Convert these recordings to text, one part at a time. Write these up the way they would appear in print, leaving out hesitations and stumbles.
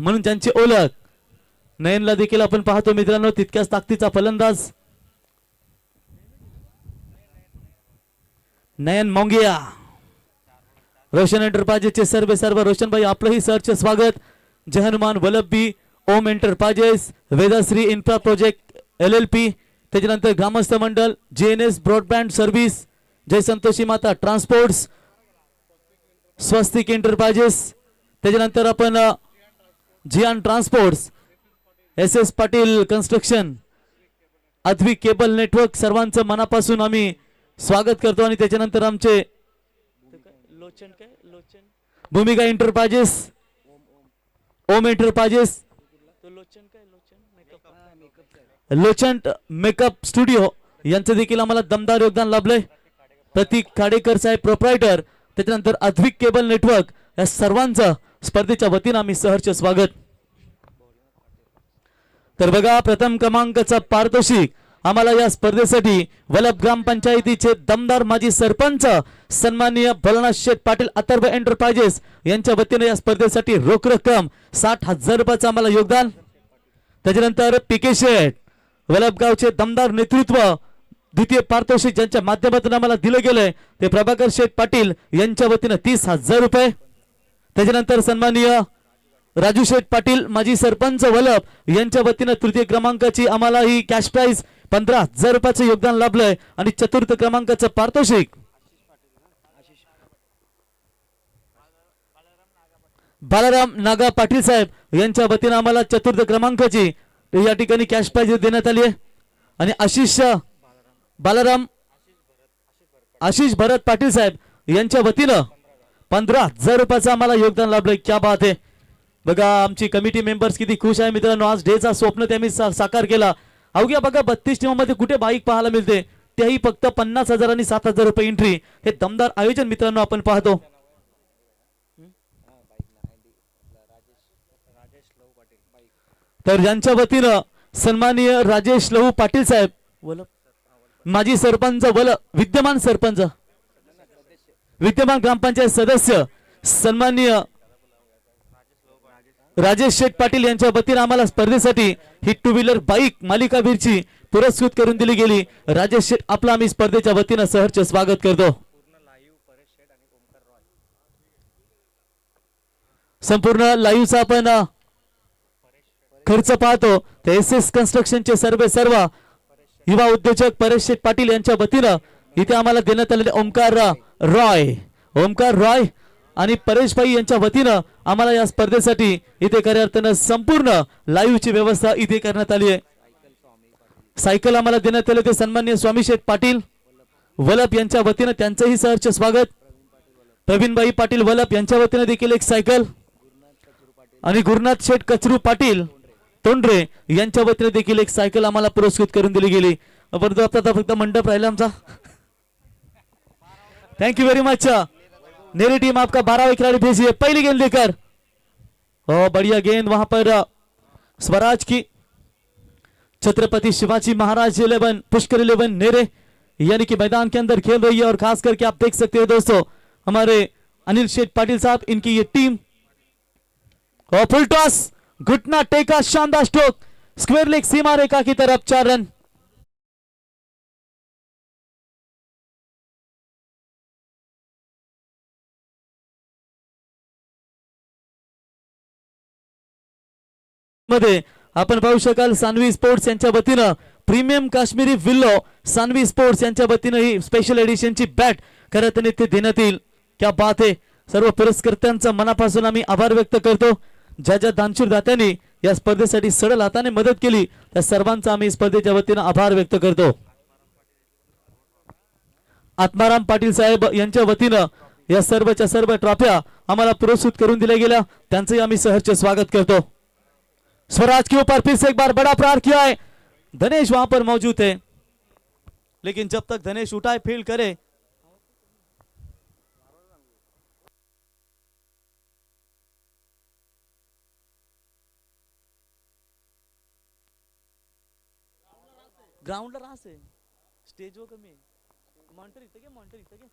म्हणून त्यांची ओळख. नयनला देखील आपण पाहतो मित्रांनो, तितक्याच ताकदीचा फलंदाज नयन मोंगिया. रोशन एंटरप्राइजेसचे सर्व रोशन भाई आपलंही सरचे स्वागत. जय हनुमान वल्लभी, ओम enterprises, Vedashree infra project LLP, त्याच्यानंतर ग्रामस्थ मंडळ, JNS ब्रॉडबँड सर्व्हिस, जय संतोषी माता ट्रान्सपोर्ट्स, स्वस्तिक एंटरप्राइजेस, त्याच्यानंतर आपण जियान ट्रान्सपोर्ट्स, SS Patil construction, Advik cable network, सर्वांचं मनापासून आम्ही स्वागत करतो. आणि त्याच्यानंतर आमचे भूमिका एंटरप्राइजेस, ओम एंटरप्राइजेस, लोचन मेकअप स्टुडिओ यांचं देखील आम्हाला दमदार योगदान लाभलंय. प्रतीक खाडेकर साहेब प्रोप्रायटर, त्याच्यानंतर अद्विक केबल नेटवर्क, या सर्वांचं स्पर्धेच्या वतीनं आम्ही सहर्ष स्वागत. तर बघा, प्रथम क्रमांकाचा पारितोषिक आम्हाला या स्पर्धेसाठी वलभ ग्रामपंचायतीचे दमदार माजी सरपंच सन्माननीय भोलानाथ शेठ पाटील अथर्व एंटरप्राइजेस यांच्या वतीने या स्पर्धेसाठी रोख रक्कम 60,000 रुपयाचं आम्हाला योगदान. त्याच्यानंतर PK शेठ वलभगावचे दमदार नेतृत्व, द्वितीय पारितोषिक ज्यांच्या माध्यमातून आम्हाला दिलं गेलंय ते प्रभाकर शेठ पाटील यांच्या वतीने 30,000 रुपये. त्याच्यानंतर सन्माननीय राजू शेठ पाटील माजी सरपंच वलभ यांच्या वतीने तृतीय क्रमांकाची आम्हाला ही कॅश प्राइज 15,000 रुपयाचं योगदान लाभलंय. आणि चतुर्थ क्रमांकाचं पारितोषिक बालाराम नागा पाटील साहेब यांच्या वतीने आम्हाला चतुर्थ क्रमांकाची या ठिकाणी कॅश प्राइज देण्यात आली आहे. आणि आशिष भरत पाटील साहेब यांच्या वतीनं 15,000 रुपयाचं आम्हाला योगदान लाभलंय. क्या बात आहे. बघा, आमची कमिटी मेंबर्स किती खुश आहे मित्रांनो. आज डेचा स्वप्न त्यांनी साकार केला. अवघ्या बघा 32 टीमांमध्ये कुठे बाईक पाहायला मिळते, तेही फक्त 50,000 आणि 7,000 रुपये एंट्री. हे दमदार आयोजन मित्रांनो आपण पाहतो. तर यांच्या वतीनं सन्माननीय राजेश लहू पाटील साहेब माजी सरपंच विद्यमान ग्रामपंचायत सदस्य सन्माननीय राजेश शेठ पाटील यांच्या वतीने आम्हाला स्पर्धेसाठी ही 2 व्हीलर बाईक मालिकावीरची पुरस्कृत करून दिली गेली. राजेश शेठ आपला आम्ही स्पर्धेच्या वतीने सहर्ष स्वागत करतो. संपूर्ण लाईव्हचा आपण खर्च पाहतो ते SS कन्स्ट्रक्शनचे सर्व युवा उद्योजक परेश शेठ पाटील यांच्या वतीने इथे आम्हाला देण्यात आलेले ओमकार रॉय आणि परेश भाई यांच्या वतीनं आम्हाला या स्पर्धेसाठी इथे खऱ्या अर्थानं संपूर्ण लाईव्हची व्यवस्था इथे करण्यात आली आहे. सायकल आम्हाला देण्यात आले ते सन्माननीय स्वामी शेठ पाटील वलभ यांच्या वतीनं, त्यांचंही सहर्ष स्वागत. प्रवीणभाई पाटील वलभ यांच्या वतीनं देखील एक सायकल आणि गुरुनाथ शेठ कचरू पाटील तोंडरे यांच्या वतीने देखील एक सायकल आम्हाला पुरस्कृत करून दिली गेली. परंतु आता फक्त मंडप राहिला आमचा. Thank you very much. मेरी टीम आपका 12वें खिलाड़ी भेजिए. पहली गेंद लेकर, ओ बढ़िया गेंद वहां पर स्वराज की. छत्रपति शिवाजी महाराज 11 पुष्कर 11 नेरे यानी कि मैदान के अंदर खेल रही है. और खास करके आप देख सकते हो दोस्तों, हमारे अनिल शेठ पाटिल साहब, इनकी ये टीम. और फुल टॉस, घुटना टेका, शानदार स्ट्रोक, स्क्वायर लेग सीमा रेखा की तरफ 4 रन. मध्ये आपण पाहू शकाल सानवी स्पोर्ट्स यांच्या वतीनं premium Kashmiri willow Sanvi sports यांच्या वतीनं ही स्पेशल एडिशनची बॅट खरं तर ते देण्यात येईल. क्या बात आहे. सर्व पुरस्कर्त्यांचा मनापासून आम्ही आभार व्यक्त करतो. ज्या दानशूर दात्यांनी या स्पर्धेसाठी सडल हाताने मदत केली त्या सर्वांचा आम्ही स्पर्धेच्या वतीनं आभार व्यक्त करतो. आत्माराम पाटील साहेब यांच्या वतीनं या सर्वच्या सर्व ट्रॉफ्या आम्हाला पुरस्कृत करून दिल्या गेल्या, त्यांचंही आम्ही सहर्ष स्वागत करतो. स्वराज के ऊपर फिर से एक बार बड़ा प्रहार किया है. धनेश वहां पर मौजूद है, लेकिन जब तक धनेश उठाए फील्ड करे ग्राउंडला राहस आहे, स्टेजवर कमी आहे. मॉनिटर इथे घे, मॉनिटर इथे घे.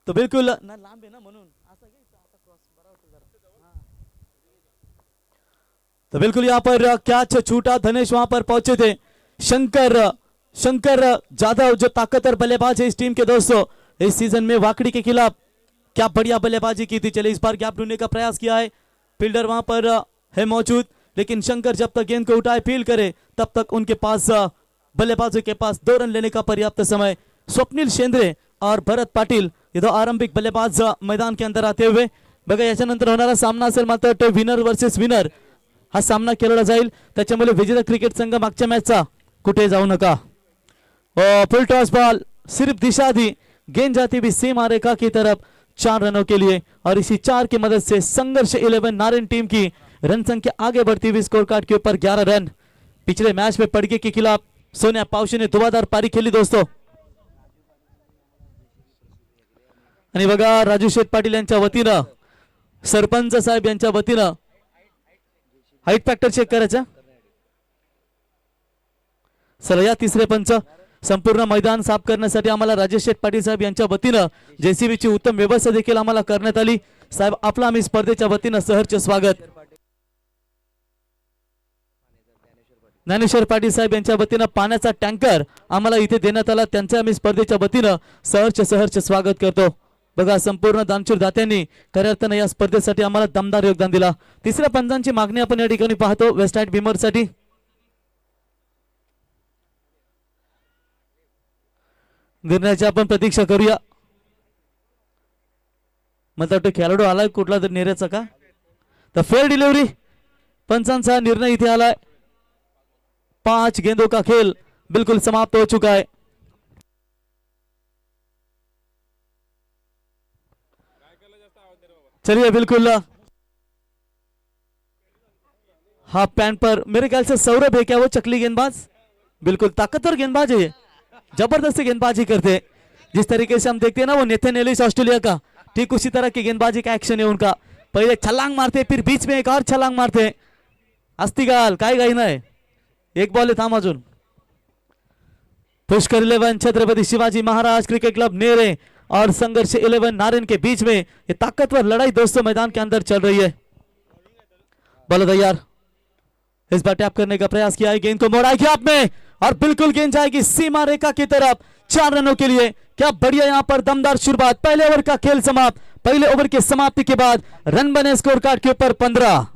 तो बिलकुल ना लांब आहे ना म्हणून असं घे. आता क्रॉस बरा होतो जरा. तो बिल्कुल यहाँ पर कैच छूटा, धनेश वहां पर पहुंचे थे। शंकर जाधव जो ताकतवर बल्लेबाज है इस टीम के दोस्तों, इस सीजन में वाकड़ी के खिलाफ क्या बढ़िया बल्लेबाजी की थी। चले इस बार गैप ढूंढने का प्रयास किया है, फील्डर वहां पर है मौजूद, लेकिन शंकर जब तक गेंद को उठाए फील्ड करे तब तक उनके पास बल्लेबाजों के पास 2 रन लेने का पर्याप्त समय। स्वप्निल शेंद्रे और भरत पाटील ये 2 आरंभिक बल्लेबाज मैदान के अंदर आते हुए बघा याच्यानंतर होणारा सामना असेल मात्र विनर वर्सेस विनर हा सामना खेळला जाईल, त्याच्यामुळे विजेता क्रिकेट संघ मागच्या मैचचा कुठे जाऊ नका। फुल टॉस बॉल सिर्फ दिशा दी, गेंद जाती भी सीमा रेखा की तरफ 4 रनों के लिए, और इसी 4 की मदद से संघर्ष 11 नारायण टीम की रन संख्या आगे बढ़ती हुई स्कोर कार्ड के ऊपर 11 रन। पिछले मैच में पड़गे के खिलाफ सोनिया पावशी ने धुआंधार पारी खेली दोस्तों। आणि बघा राजू शेठ पाटील यांच्या वतीनं, सरपंच साहेब यांच्या वतीनं हाईट फॅक्टर चेक करायचा। चला या तिसरे पंच, संपूर्ण मैदान साफ करण्यासाठी आम्हाला राजेश शेठ पाटील साहेब यांच्या वतीनं जेसीबीची उत्तम व्यवस्था देखील आम्हाला करण्यात आली। साहेब आपला आम्ही स्पर्धेच्या वतीनं सहर्ष स्वागत। ज्ञानेश्वर पाटील साहेब यांच्या वतीनं पाण्याचा टँकर आम्हाला इथे देण्यात आला, त्यांचे आम्ही स्पर्धेच्या वतीनं सहर्ष स्वागत करतो। बघा संपूर्ण दानशूर दात्यांनी खऱ्या अर्थाने या स्पर्धेसाठी आम्हाला दमदार योगदान दिला। तिसऱ्या पंचांची मागणी आपण या ठिकाणी पाहतो वेस्ट साइड बिमर साठी। निर्णयाची आपण प्रतीक्षा करूया। मला वाटतं खेळाडू आलाय कुठला तर नेऱ्याचा का, तर फेअर डिलिव्हरी पंचांचा निर्णय इथे आलाय। 5 गेंदों का खेल बिल्कुल समाप्त हो चुका है। चलिए बिल्कुल हाफ पैंट पर मेरे ख्याल से सौरभ है क्या वो चकली गेंदबाज, बिल्कुल ताकतवर गेंदबाज है, जबरदस्ती गेंदबाजी करते। जिस तरीके से हम देखते हैं ना वो नेथन एलिस ऑस्ट्रेलिया का, ठीक उसी तरह की गेंदबाजी का एक्शन है उनका। पहले छलांग मारते फिर बीच में एक और छलांग मारते। अस्तिगाल काय गाई नाही, एक बॉल थांब अजून। पुष्कर 11 छत्रपति शिवाजी महाराज क्रिकेट क्लब नेरे और संघर्ष 11 नारायण के बीच में ये ताकतवर लड़ाई दोस्तों मैदान के अंदर चल रही है। बॉल तैयार, इस बार टैप करने का प्रयास किया है, गेंद को मोड़ा किया आपने और बिल्कुल गेंद जाएगी सीमा रेखा की तरफ 4 रनों के लिए। क्या बढ़िया यहां पर दमदार शुरुआत, पहले ओवर का खेल समाप्त। पहले ओवर की समाप्ति के बाद रन बने स्कोर कार्ड के ऊपर 15।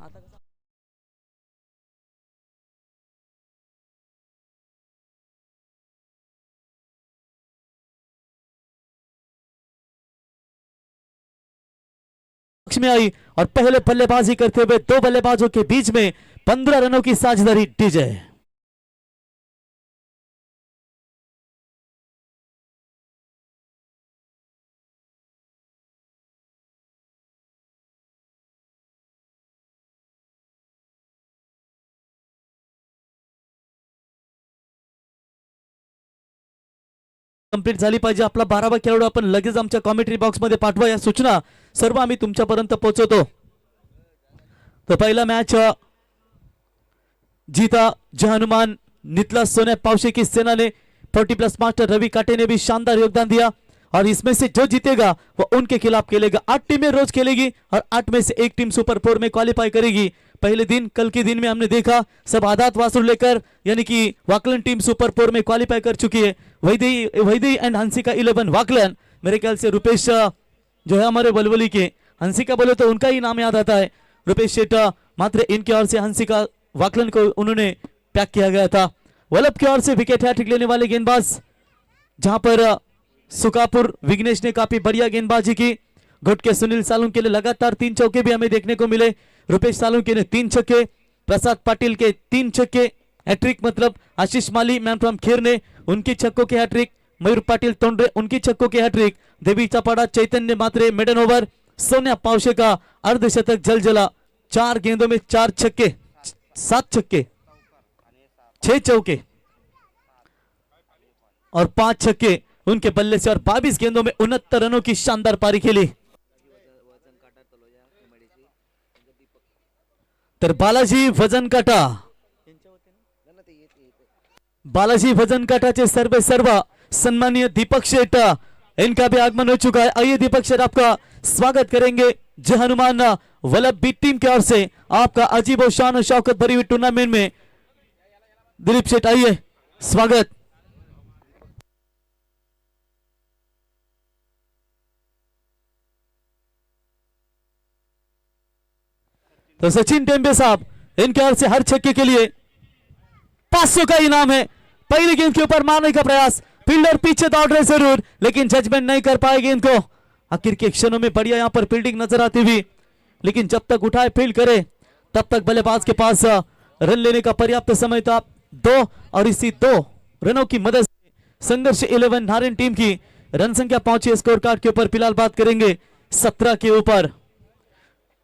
में आई और पहले बल्लेबाजी करते हुए 2 बल्लेबाजों के बीच में 15 रनों की साझेदारी डीजे। कंप्लीट झाली पाहिजे। आपला 12वा खेळाडू आपण लगेच आमच्या कॉमेंट्री बॉक्स मध्ये पाठवा, या सूचना सर्व आम्ही तुमच्यापर्यंत पोहोचवतो। तो पहला मैच जीता जय हनुमान नितला सोनिया पावशे की सेना ने 40+ मास्टर रवि काटे ने भी शानदार योगदान दिया, और इसमें से जो जीतेगा वो उनके खिलाफ खेलेगा। 8 टीमें रोज खेलेगी और 8 में से एक टीम सुपर 4 में क्वालिफाई करेगी। पहले दिन कल के दिन में हमने देखा सब आदात वासुर लेकर यानी कि वाकलन टीम सुपर 4 में क्वालिफाई कर चुकी है। वैदेही एंड हंसिका 11 वाकलन, मेरे ख्याल से रुपेश जो है हमारे बलवली के, हंसिका बोले तो उनका ही नाम याद आता है, रुपेश शेट्टा, मात्र इनकी ओर से हंसिका वाकलन को उन्होंने पैक किया गया था। वल्लभ की ओर से विकेट हैट्रिक लेने वाले गेंदबाज, जहां पर सुकापुर विघ्नेश ने काफी बढ़िया गेंदबाजी की। घुट के सुनील सालुंके के लिए लगातार 3 चौके भी हमें देखने को मिले। रुपेश सालुंके ने 3 छक्के, प्रसाद पाटिल के 3 छक्के, हैट्रिक मतलब आशीष माली मैन फ्रॉम खेर ने उनकी छक्कों के हैट्रिक, मयूर पाटिल तोंडरे उनकी छक्कों के हैट्रिक, देवी चपाड़ा चैतन्य मात्रे मेडन ओवर, सोनिया पावशे का अर्धशतक जलजला। 4 गेंदों में 4 छक्के, 7 छक्के, 6 चौके और 5 छक्के उनके बल्ले से, और 22 गेंदों में 69 रनों की शानदार पारी खेली। तर बालाजी वजन काटा, बालाजी वजन काटाचे सर्व सन्माननीय दीपक शेट इनका भी आगमन हो चुका है। आइए दीपक सर आपका स्वागत करेंगे जय हनुमान वल्लभ बी टीम की ओर से आपका अजीब और शान और शौकत भरी हुई टूर्नामेंट में। दिलीप सेठ आइए, स्वागत। तो सचिन टेम्बे साहब इनके ओर से हर छक्के के लिए 500 का इनाम है। पहली गेंद के ऊपर मारने का प्रयास, फील्डर पीछे दौड़ रहे जरूर, लेकिन जजमेंट नहीं कर पाएगी इनको। आखिर के क्षणों में बढ़िया यहां पर फील्डिंग नजर आती हुई, लेकिन जब तक उठाए फील्ड करे तब तक बल्लेबाज के पास रन लेने का पर्याप्त समय था। 2 और इसी 2 रनों की मदद से संघर्ष 11 नारायण टीम की रन संख्या पहुंची स्कोर कार्ड के ऊपर। फिलहाल बात करेंगे 17 के ऊपर।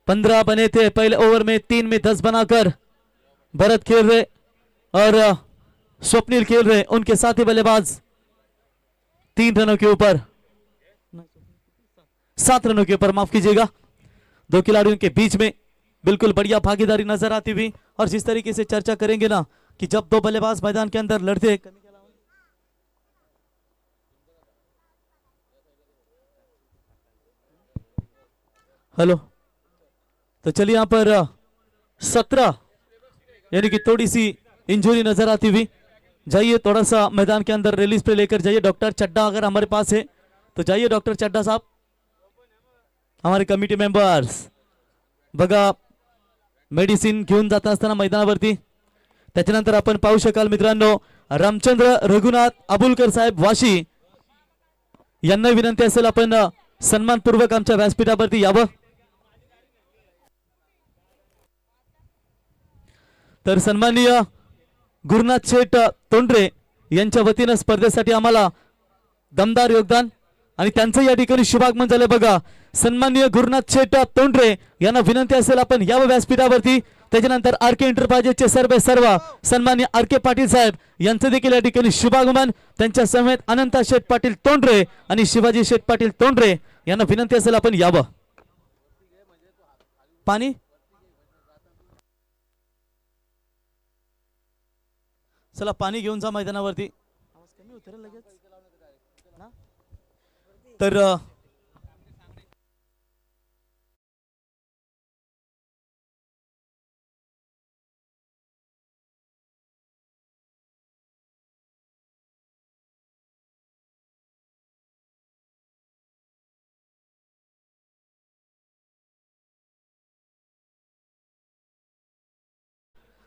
15 बने थे पहले ओवर में, 3 में 10 बनाकर भरत खेल रहे और स्वप्निल खेल रहे, उनके साथी बल्लेबाज 3 रनों के ऊपर, 7 रनों के ऊपर, माफ कीजिएगा। 2 खिलाड़ियों के बीच में बिल्कुल बढ़िया भागीदारी नजर आती हुई, और जिस तरीके से चर्चा करेंगे ना कि जब 2 बल्लेबाज मैदान के अंदर लड़ते। हेलो, तो चलिए यहां पर 17 यानी कि थोड़ी सी इंजरी नजर आती हुई। जाइए थोड़ा सा मैदान के अंदर रिलीज पे लेकर जाइए। डॉक्टर चड्डा अगर हमारे पास है तो जाइए, डॉक्टर चड्डा साहब, हमारे कमिटी मेंबर्स बघा मेडिसिन घेऊन जात असताना मैदानावरती। त्याच्यानंतर आपण पाहू शकाल मित्रांनो, रामचंद्र रघुनाथ अबुलकर साहेब वाशी यांना विनंती असेल आपण सन्मानपूर्वक आमच्या व्यासपीठावरती यावं। तर सन्माननीय गुरुनाथ शेठ तोंडरे यांच्या वतीनं स्पर्धेसाठी आम्हाला दमदार योगदान आणि त्यांचं या ठिकाणी शुभागमन झालं बघा। सन्माननीय गुरुनाथ शेठ तोंडरे यांना विनंती असेल आपण यावं व्यासपीठावरती। त्याच्यानंतर आर के एंटरप्राइजेसचे सर्व सन्माननीय आर के पाटील साहेब यांचं देखील या ठिकाणी शुभागमन। त्यांच्या समेत अनंता शेठ पाटील तोंडरे आणि शिवाजी शेठ पाटील तोंडरे यांना विनंती असेल आपण यावं। पाणी चला, पाणी घेऊन जा मैदानावरती। तर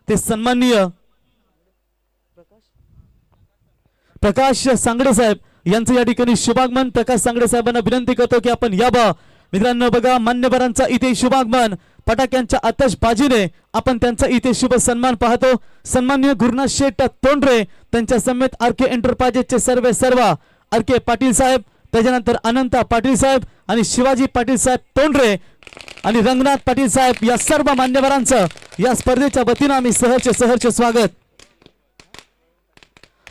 ते सन्माननीय प्रकाश सांगडे साहेब यांचं या ठिकाणी शुभागमन। प्रकाश सांगडे साहेबांना विनंती करतो की आपण यावं। मित्रांनो बघा, मान्यवरांचा इथे शुभागमन, फटाक्यांच्या आतषबाजीने आपण त्यांचा इथे शुभ सन्मान पाहतो। सन्माननीय गुरुनाथ शेठ तोंडरे, त्यांच्या समेत आर के एंटरप्राइजेसचे सर्व आर के पाटील साहेब, त्याच्यानंतर अनंता पाटील साहेब आणि शिवाजी पाटील साहेब तोंडरे आणि रंगनाथ पाटील साहेब या सर्व मान्यवरांचं या स्पर्धेच्या वतीनं आम्ही सहर्ष स्वागत।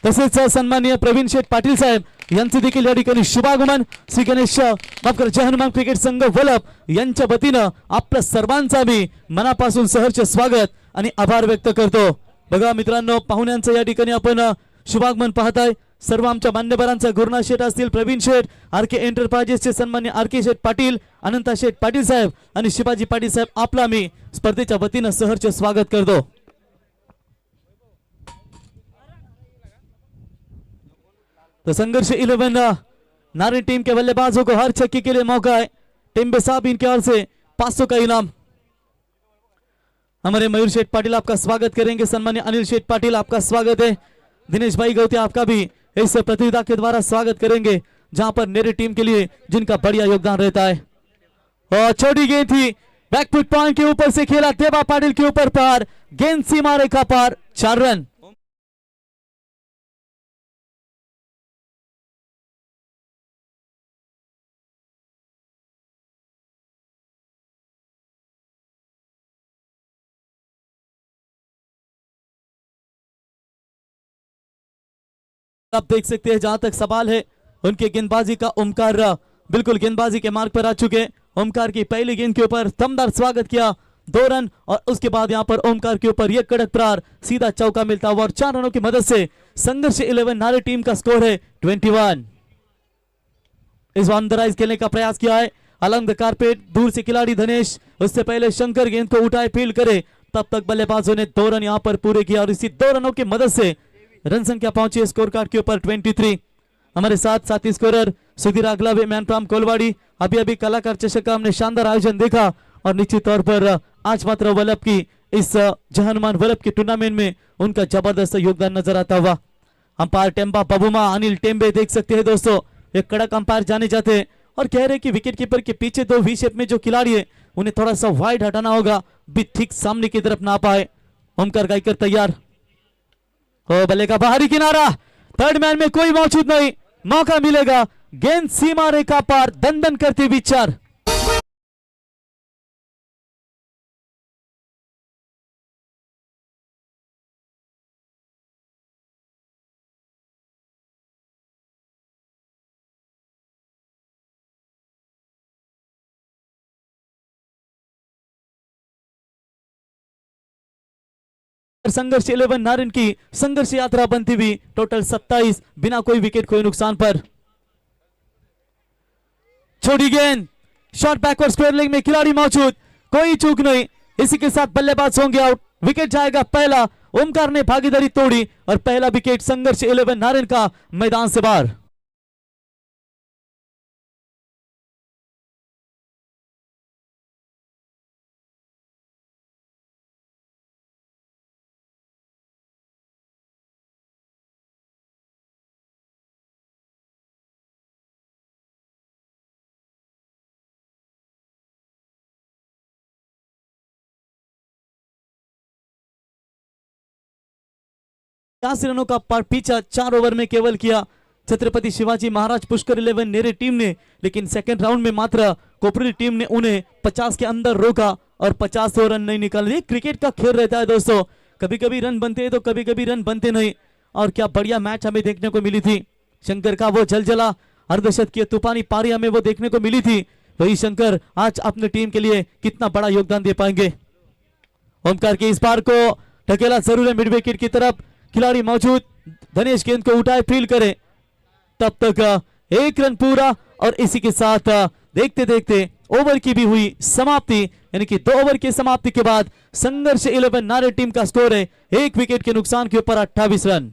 तसेच सन्माननीय प्रवीण शेठ पाटील साहेब यांचे देखील या ठिकाणी शुभागमन। श्री गणेश जय हनुमान क्रिकेट संघ वल्लभ यांच्या वतीनं आपल्या सर्वांचा मी मनापासून सहर्ष स्वागत आणि आभार व्यक्त करतो। बघा मित्रांनो, पाहुण्यांचं या ठिकाणी आपण शुभागमन पाहताय। सर्व आमच्या मान्यवरांचा गुरुनाथ शेठ असतील, प्रवीण शेठ, आर के एंटरप्राइजेसचे सन्माननीय आर के शेठ पाटील, अनंता शेठ पाटील साहेब आणि शिवाजी पाटील साहेब आपला मी स्पर्धेच्या वतीनं सहर्ष स्वागत करतो। तो संघर्ष 11 नारी टीम के बल्लेबाजों को हर छक्के के लिए मौका है। टेम्बे साहब इनके ओर से 500 का इनाम। हमारे मयूर शेठ पाटिल आपका स्वागत करेंगे। सन्मान्य अनिल शेठ पाटिल आपका स्वागत है। दिनेश भाई गौते आपका भी इस प्रतियोगिता के द्वारा स्वागत करेंगे, जहां पर नेरी टीम के लिए जिनका बढ़िया योगदान रहता है। और छोटी गेंद थी, बैकफुट पॉइंट के ऊपर से खेला, देवा पाटिल के ऊपर पार, गेंद सीमा रेखा पार, 4 रन। आप देख सकते हैं जहां तक सवाल है उनके गेंदबाजी का, ओमकार बिल्कुल गेंदबाजी के मार्ग पर आ चुके। ओमकार की पहली गेंद के ऊपर दमदार स्वागत किया, 2 रन, और उसके बाद यहां पर ओमकार के ऊपर यह कड़क प्रहार, सीधा चौका मिलता हुआ और 4 रनों की मदद से संघर्ष 11 नारी टीम का स्कोर है 21। इस अंदराइज खेलने का प्रयास किया है अलंग द कारपेट, दूर से खिलाड़ी धनेश, उससे पहले शंकर गेंद को उठाए फील्ड करे, तब तक बल्लेबाजों ने 2 रन यहां पर पूरे किया और इसी 2 रनों की मदद से रन संख्या पहुंची स्कोर कार्ड के ऊपर 23। हमारे साथ साथी स्कोरर सुधीर अगलावे, मैन फ्रॉम कोलवाड़ी। अभी अभी कलाकार चषक का हमने शानदार आयोजन देखा और निश्चित तौर पर आज मात्र वल्लभ की इस जहानुमान वल्लभ के टूर्नामेंट में उनका जबरदस्त योगदान नजर आता हुआ। अंपायर टेम्बा बबुमा अनिल टेम्बे देख सकते हैं दोस्तों, एक कड़क अंपायर जाने जाते हैं और कह रहे हैं कि विकेट कीपर के पीछे 2 वी शेप में जो खिलाड़ी है उन्हें थोड़ा सा वाइड हटाना होगा, भी ठीक सामने की तरफ ना पाए। ओमकार गायकर तैयार हो, बल्ले का बाहरी किनारा, थर्ड मैन में कोई मौजूद नहीं, मौका मिलेगा, गेंद सीमा रेखा पार, दंदन करती हुई 4। संघर्ष 11 नारिन की संघर्ष यात्रा बनती हुई टोटल 27 बिना कोई विकेट कोई नुकसान पर। छोटी गेंद, शॉट बैकवर्ड स्क्वायर लेग में खिलाड़ी मौजूद, कोई चूक नहीं, इसी के साथ बल्लेबाज होंगे आउट, विकेट जाएगा पहला। ओमकार ने भागीदारी तोड़ी और पहला विकेट संघर्ष 11 नारिन का मैदान से बाहर। रनों का पीछा 4 ओवर में केवल किया छत्रपति शिवाजी महाराज पुष्कर 11 नेरे टीम ने, लेकिन सेकंड राउंड में मात्र कोपरी टीम ने उन्हें 50 के अंदर रोका और 50 रन नहीं निकाले। क्रिकेट का खेल रहता है दोस्तों, कभी कभी रन बनते हैं तो कभी कभी रन बनते नहीं, और क्या बढ़िया मैच हमें देखने को मिली थी। शंकर का वो जलजला अर्धशतकीय तूफानी पारी हमें वो देखने को मिली थी, वही शंकर आज अपने टीम के लिए कितना बड़ा योगदान दे पाएंगे। ओमकार के इस पार को ढकेला जरूर है मिड विकेट की तरफ, खिलाड़ी मौजूद, धनेश गेंद को उठाए फील्ड करे, तब तक 1 रन पूरा और इसी के साथ देखते देखते ओवर की भी हुई समाप्ति, यानी कि 2 ओवर की समाप्ति के बाद संघर्ष 11 नारे टीम का स्कोर है 1 विकेट के नुकसान के ऊपर 28 रन।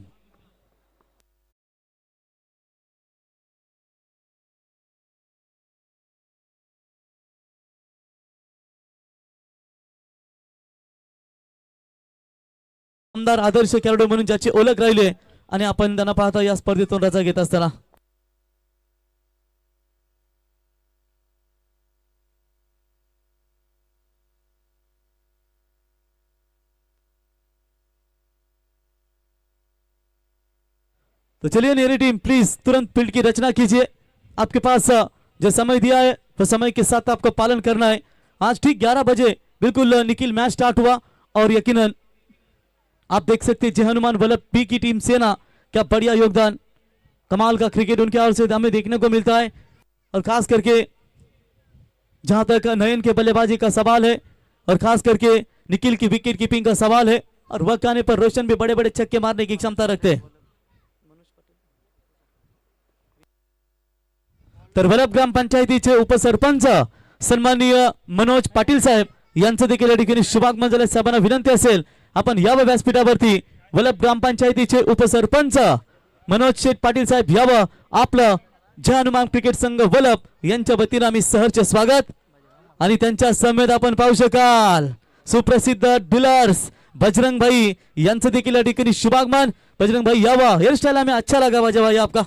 आमदार आदर्श खेळाडू म्हणून ज्याची ओळख राहिली आणि आपण त्यांना पाहता या स्पर्धेतून रजा घेत असताना। तो चलिए नेरी टीम प्लीज तुरंत फील्ड की रचना कीजिए, आपके पास जो समय दिया है वो समय के साथ आपको पालन करना है। आज ठीक 11 बजे बिल्कुल निखिल मैच स्टार्ट हुआ और यकीनन आप देख सकते हैं जय हनुमान वल्लभ पी की टीम सेना, क्या बढ़िया योगदान, कमाल का क्रिकेट उनके ओर से हमें देखने को मिलता है। और खास करके जहां तक नयन के बल्लेबाजी का सवाल है और खास करके निखिल की विकेट कीपिंग का सवाल है, और वक्त आने पर रोशन भी बड़े बड़े छक्के मारने की क्षमता रखते हैं। तर वल्लभ ग्रामपंचायतीचे उपसरपंच सन्माननीय मनोज पाटील साहेब यांचं देखील या ठिकाणी शुभागमन झाले। साहेबांना विनंती असेल आपण यावं व्यासपीठावरती, वल्लभ ग्रामपंचायतीचे उपसरपंच मनोज शेठ पाटील साहेब यावं, आपलं जय हनुमान क्रिकेट संघ वल्लभ यांच्या वतीनं आम्ही सहर्ष स्वागत। आणि त्यांच्या समेत आपण पाहू शकाल सुप्रसिद्ध डीलर्स बजरंग भाई यांचं देखील या ठिकाणी शुभागमन। बजरंग भाई यावं, हेयर स्टाइल हमें अच्छा लगा वजह भाई आपका।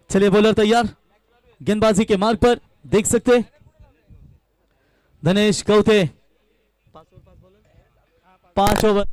चलिए बॉलर तैयार, गेंदबाजी के मार्ग पर देख सकते धनेश गौते, 5 ओवर।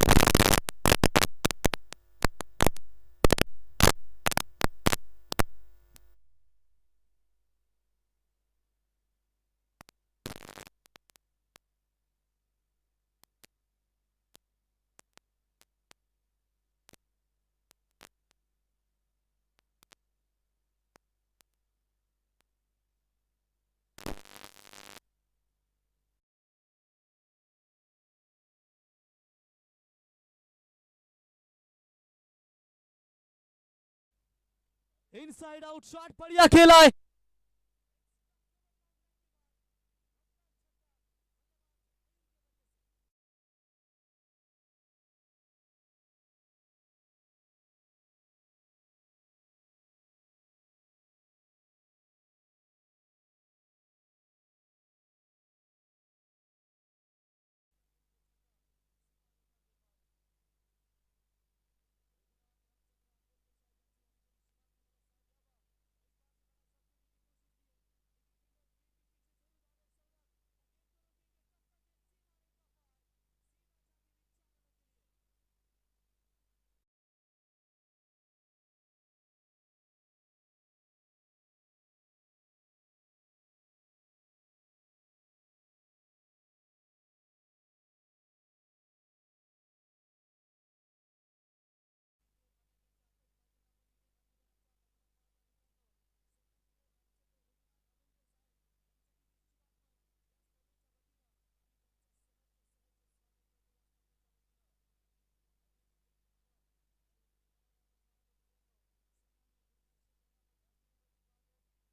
इनसाइड आउट शॉट बढ़िया खेला है।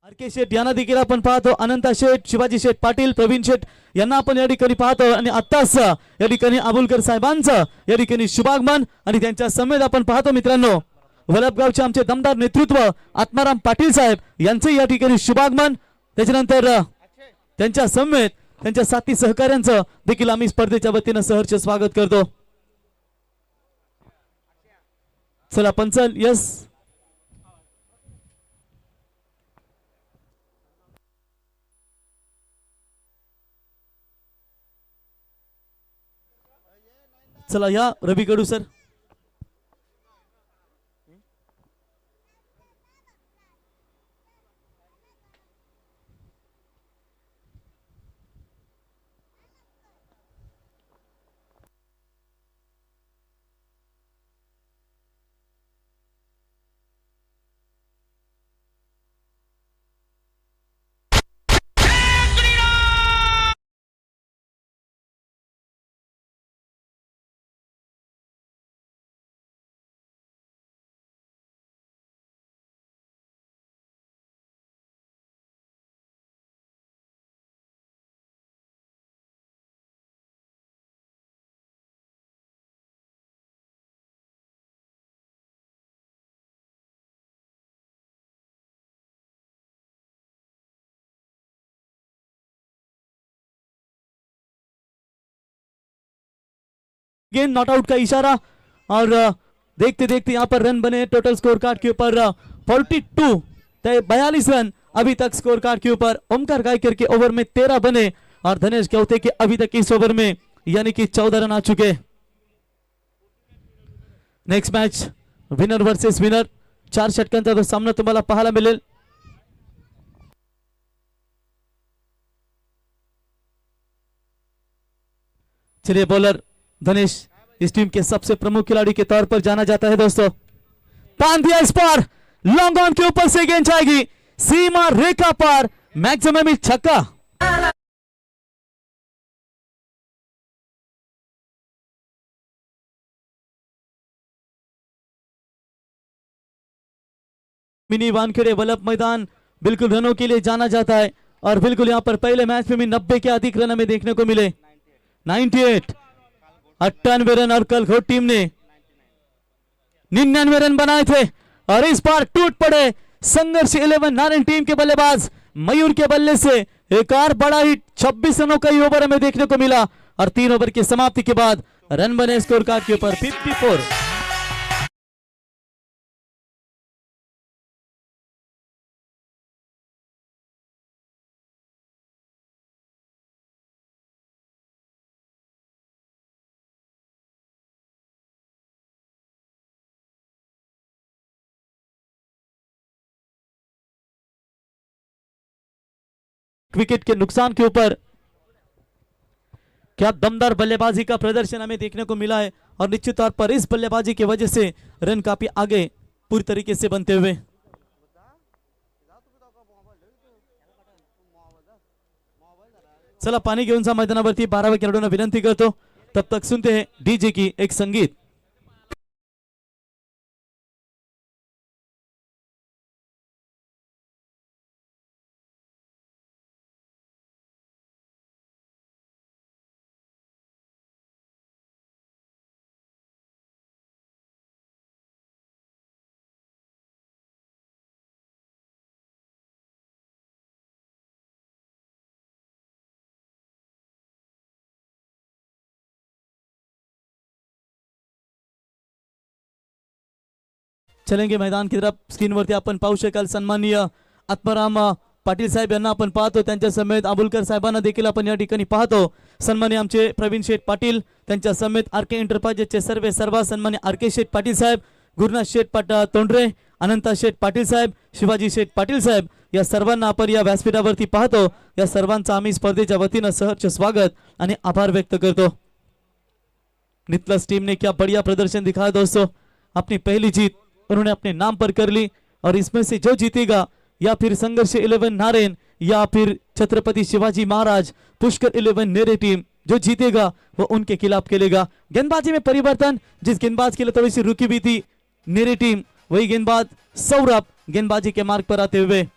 आर.के. शेठ यांना देखील आपण पाहतो, अनंत शेठ, शिवाजी शेठ पाटील, प्रवीण शेठ यांना आपण या ठिकाणी पाहतो आणि आत्ताच या ठिकाणी अबुलकर साहेबांचं या ठिकाणी शुभागमन आणि त्यांच्या समेत आपण पाहतो मित्रांनो वलभगावचे आमचे दमदार नेतृत्व आत्माराम पाटील साहेब यांचे या ठिकाणी शुभागमन, त्याच्यानंतर त्यांच्या समेत त्यांच्या साथी सहकाऱ्यांचं देखील आम्ही स्पर्धेच्या वतीनं सहर्ष स्वागत करतो। चला पंचल यस चला या रवी कडू सर। गेंद नॉट आउट का इशारा और देखते देखते यहाँ पर रन बने टोटल स्कोर कार्ड के ऊपर 42 रन अभी तक स्कोर कार्ड के ऊपर। ओमकार गायकर के ओवर में 13 बने और धनेश गौते के अभी तक इस ओवर में यानी कि 14 रन आ चुके। Next match winner versus winner, 4 षटकांचा तो सामना तुम्हाला पाहायला मिळेल। चलिए बॉलर धनेश इस टीम के सबसे प्रमुख खिलाड़ी के तौर पर जाना जाता है दोस्तों। तान दिया इस पार, लॉन्ग ऑन के ऊपर से गेंद जाएगी सीमा रेखा पार, मैक्सिमम छक्का। मिनी वानखेड़े वल्लभ मैदान बिल्कुल रनों के लिए जाना जाता है और बिल्कुल यहाँ पर पहले मैच में भी 90 के अधिक रन हमें देखने को मिले। 98 98 रन और कल घोट टीम ने 99 रन बनाए थे और इस बार टूट पड़े संघर्ष 11 नारायण टीम के बल्लेबाज मयूर के बल्ले से एक और बड़ा हिट। 26 रनों का ही ओवर हमें देखने को मिला और 3 ओवर की समाप्ति के बाद रन बने स्कोर कार्ड के ऊपर 54। विकेट के नुकसान के ऊपर क्या दमदार बल्लेबाजी का प्रदर्शन हमें देखने को मिला है और निश्चित तौर पर इस बल्लेबाजी की वजह से रन काफी आगे पूरी तरीके से बनते हुए। चला पाणी घेऊन जा मैदानावरती 12व्या खेळाडूंना विनंती करतो, तब तक सुनते हैं डीजे की एक संगीत। चलेंगे मैदान की तरफ. स्क्रीनवरती आपण पाहू शकाल सन्माननीय आत्माराम पाटील साहेब यांना आपण पाहतो. त्यांच्या समेत अबुलकर साहेबांना देखील आपण या ठिकाणी पाहतो. सन्माननीय आमचे प्रवीण शेठ पाटील, त्यांच्या समेत आर.के. एंटरप्राइजेसचे सर्व सन्माननीय आर.के. शेठ पाटील साहेब, गुरुनाथ शेठ तोंडरे, अनंता शेठ पाटील साहेब, शिवाजी शेठ पाटील साहेब, या सर्वांना आपण या व्यासपीठावरती पाहतो. या सर्वांचा आम्ही स्पर्धेच्या वतीनं सहर्ष स्वागत आणि आभार व्यक्त करतो. नितलस टीम ने क्या बढ़िया प्रदर्शन दिखाया दोस्तों. अपनी पहली जीत उन्होंने अपने नाम पर कर ली और इसमें से जो जीतेगा या फिर संघर्ष 11 नारायण या फिर छत्रपति शिवाजी महाराज पुष्कर 11 नेरे टीम, जो जीतेगा वो उनके खिलाफ खेलेगा. गेंदबाजी में परिवर्तन, जिस गेंदबाज के लिए थोड़ी सी रुकी हुई थी नेरे टीम, वही गेंदबाज सौरभ गेंदबाजी के मार्ग पर आते हुए.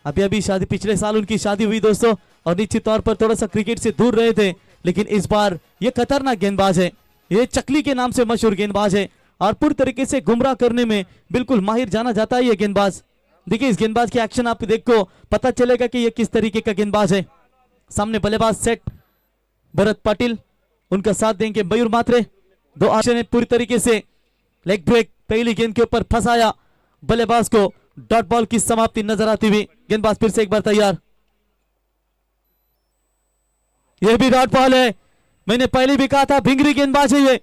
अभी शादी, पिछले साल उनकी शादी हुई दोस्तों और निश्चित तौर पर थोड़ा सा क्रिकेट से दूर रहे थे, लेकिन इस बार ये खतरनाक गेंदबाज है. ये चकली के नाम से मशहूर गेंदबाज है और पूरी तरीके से गुमराह करने में बिल्कुल माहिर जाना जाता है ये गेंदबाज. देखिए इस गेंदबाज के एक्शन आप देखो, पता चलेगा कि ये किस तरीके का गेंदबाज है. सामने बल्लेबाज सेट भरत पाटिल, उनका साथ देंगे मयूर मात्रे. दो आशा ने पूरी तरीके से लेग ब्रेक पहली गेंद के ऊपर फंसाया बल्लेबाज को. डॉट बॉल की समाप्ति नजर आती हुई. गेंदबाज फिर से एक बार तैयार. यह भी डॉट बॉल है. मैंने पहले भी कहा था भिंगरी गेंदबाज है, ये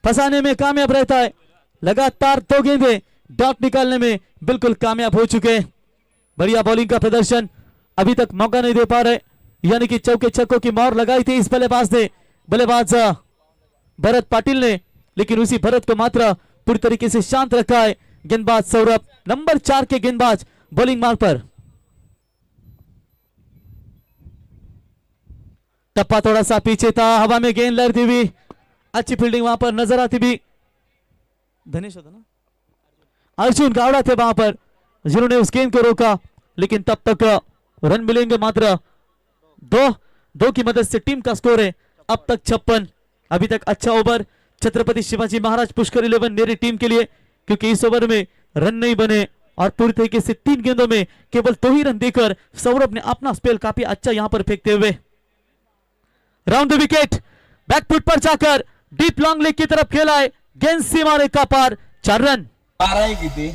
फंसाने में कामयाब रहता है. लगातार 2 गेंदें डॉट निकालने में बिल्कुल कामयाब हो चुके हैं. बढ़िया बॉलिंग का प्रदर्शन, अभी तक मौका नहीं दे पा रहे, यानी कि चौके छक्कों की मोहर लगाई थी इस बल्लेबाज ने, बल्लेबाज भरत पाटिल ने, लेकिन उसी भरत को मात्र पूरी तरीके से शांत रखा है गेंदबाज सौरभ, नंबर 4 के गेंदबाज बॉलिंग मार्ग पर. टप्पा थोड़ा सा पीछे था, हवा में गेंद लहरती हुई, अच्छी फील्डिंग वहां पर नजर आती भी. धनेश होता ना, अर्जुन गावड़ा थे वहां पर जिन्होंने उस गेंद को रोका, लेकिन तब तक रन मिलेंगे मात्र 2 की मदद से. टीम का स्कोर है अब तक 56. अभी तक अच्छा ओवर छत्रपति शिवाजी महाराज पुष्कर 11 नेरी टीम के लिए, क्योंकि इस ओवर में रन नहीं बने और पूरी तरीके से 3 गेंदों में केवल 2 ही रन देकर सौरभ ने अपना स्पेल काफी अच्छा यहां पर फेंकते हुए राउंड द विकेट बैकफुट पर जाकर डीप लॉन्ग लेग की तरफ खेला है. गेंद सीमा रेखा पार, 4 रन. किती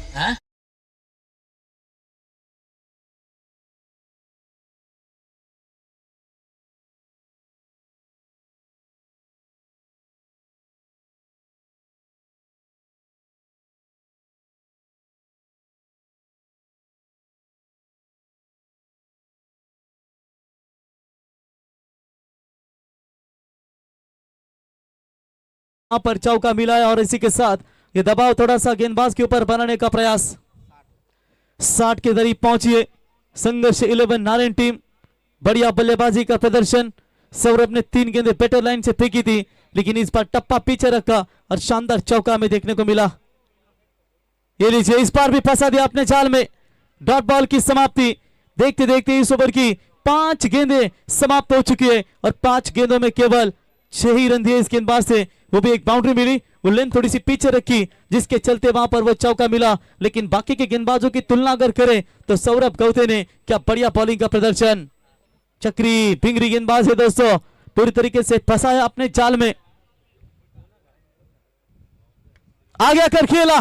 पर चौका मिला है और इसी के साथ ये दबाव थोड़ा सा गेंदबाज के ऊपर बनाने का प्रयास. 60 के करीब पहुंची है संघर्ष 11 नारायण टीम. बढ़िया बल्लेबाजी का प्रदर्शन. सौरभ ने 3 गेंदें बेटर लाइन से फेंकी थी, लेकिन इस बार टप्पा पीछे रखा और शानदार चौका में देखने को मिला. ये लीजिए, इस बार भी फंसा दिया अपने जाल में. डॉट बॉल की समाप्ति. देखते देखते इस ओवर की 5 गेंदें समाप्त हो चुकी है और 5 गेंदों में केवल 6 ही रन दिए इस गेंदबाज से, वो भी एक बाउंड्री मिली. वो लेंथ थोड़ी सी पीछे रखी, जिसके चलते वहां पर वो चौका मिला. लेकिन बाकी के गेंदबाजों की तुलना अगर करें तो सौरभ गौते ने क्या बढ़िया बॉलिंग का प्रदर्शन. चक्री भिंगरी गेंदबाज है दोस्तों, पूरी तरीके से फंसा है अपने जाल में. आगे आकर खेला,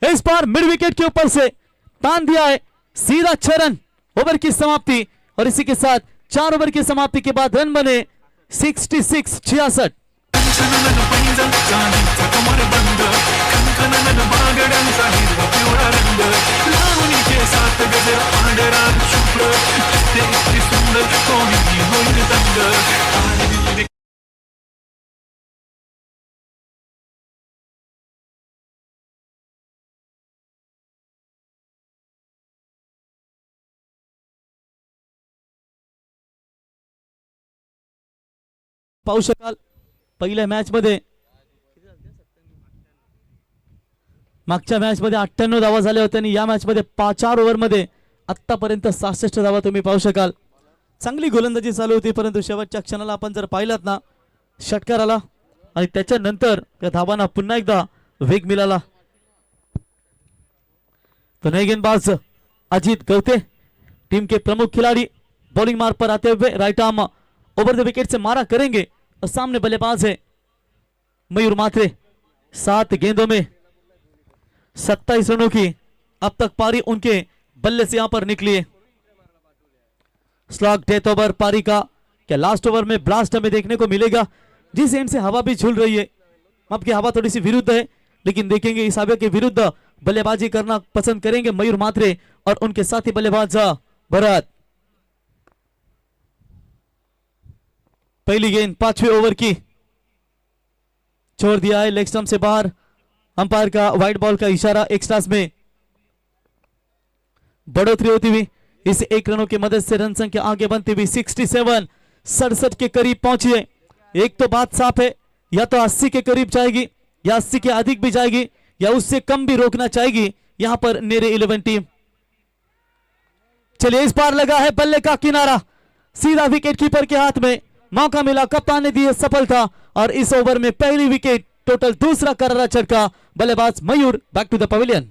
इस बार मिड विकेट के ऊपर से तान दिया है, सीधा 6 रन. ओवर की समाप्ति और इसी के साथ 4 ओवर की समाप्ति के बाद रन बने 66. पाहू शकाल पहिल्या मॅच मध्ये, मागच्या मॅच मध्ये 98 धावा झाल्या होत्या आणि या मॅच मध्ये 4 ओव्हर मध्ये आतापर्यंत 66 धावा तुम्ही पाहू शकाल. चांगली गोलंदाजी चालू होती, परंतु शेवटच्या क्षणाला आपण जर पाहिलात ना, षटकार आला आणि त्याच्यानंतर त्या धावांना पुन्हा एकदा वेग मिळाला. तो नए गेंदबाज अजीत गौते, टीम के प्रमुख खिलाड़ी, बॉलिंग मार्ग पर आते हुए right arm over the wicket से मारा करेंगे. और सामने बल्लेबाज है मयूर मात्रे. 7 गेंदों में 27 रनों की अब तक पारी उनके बल्ले से यहां पर निकली है। स्लॉग डेथ ओवर पारी का क्या लास्ट ओवर में ब्लास्ट हमें देखने को मिलेगा? जिस एंड से हवा भी झूल रही है, अब की हवा थोड़ी सी विरुद्ध है, लेकिन देखेंगे इस हवा के विरुद्ध बल्लेबाजी करना पसंद करेंगे मयूर मात्रे और उनके साथी बल्लेबाज भरत। पहली गेंद 5वें ओवर की छोड़ दिया है लेग स्टंप से बाहर। अंपायर का वाइड बॉल का इशारा। एक्स्ट्रास में बढ़ोतरी होती हुई इस 1 रनों की मदद से रन संख्या आगे बनती हुई 67 के करीब पहुंची है। एक तो बात साफ है, या तो 80 के करीब जाएगी या 80 के अधिक भी जाएगी या उससे कम भी रोकना चाहेगी यहां पर नेरे 11 टीम। चलिए इस बार लगा है बल्ले का किनारा, सीधा विकेट कीपर के हाथ में। मौका मिला, कप्तान ने दी सफलता और इस ओवर में पहली विकेट, टोटल दूसरा करारा छक्का। बल्लेबाज Mayur back to the pavilion.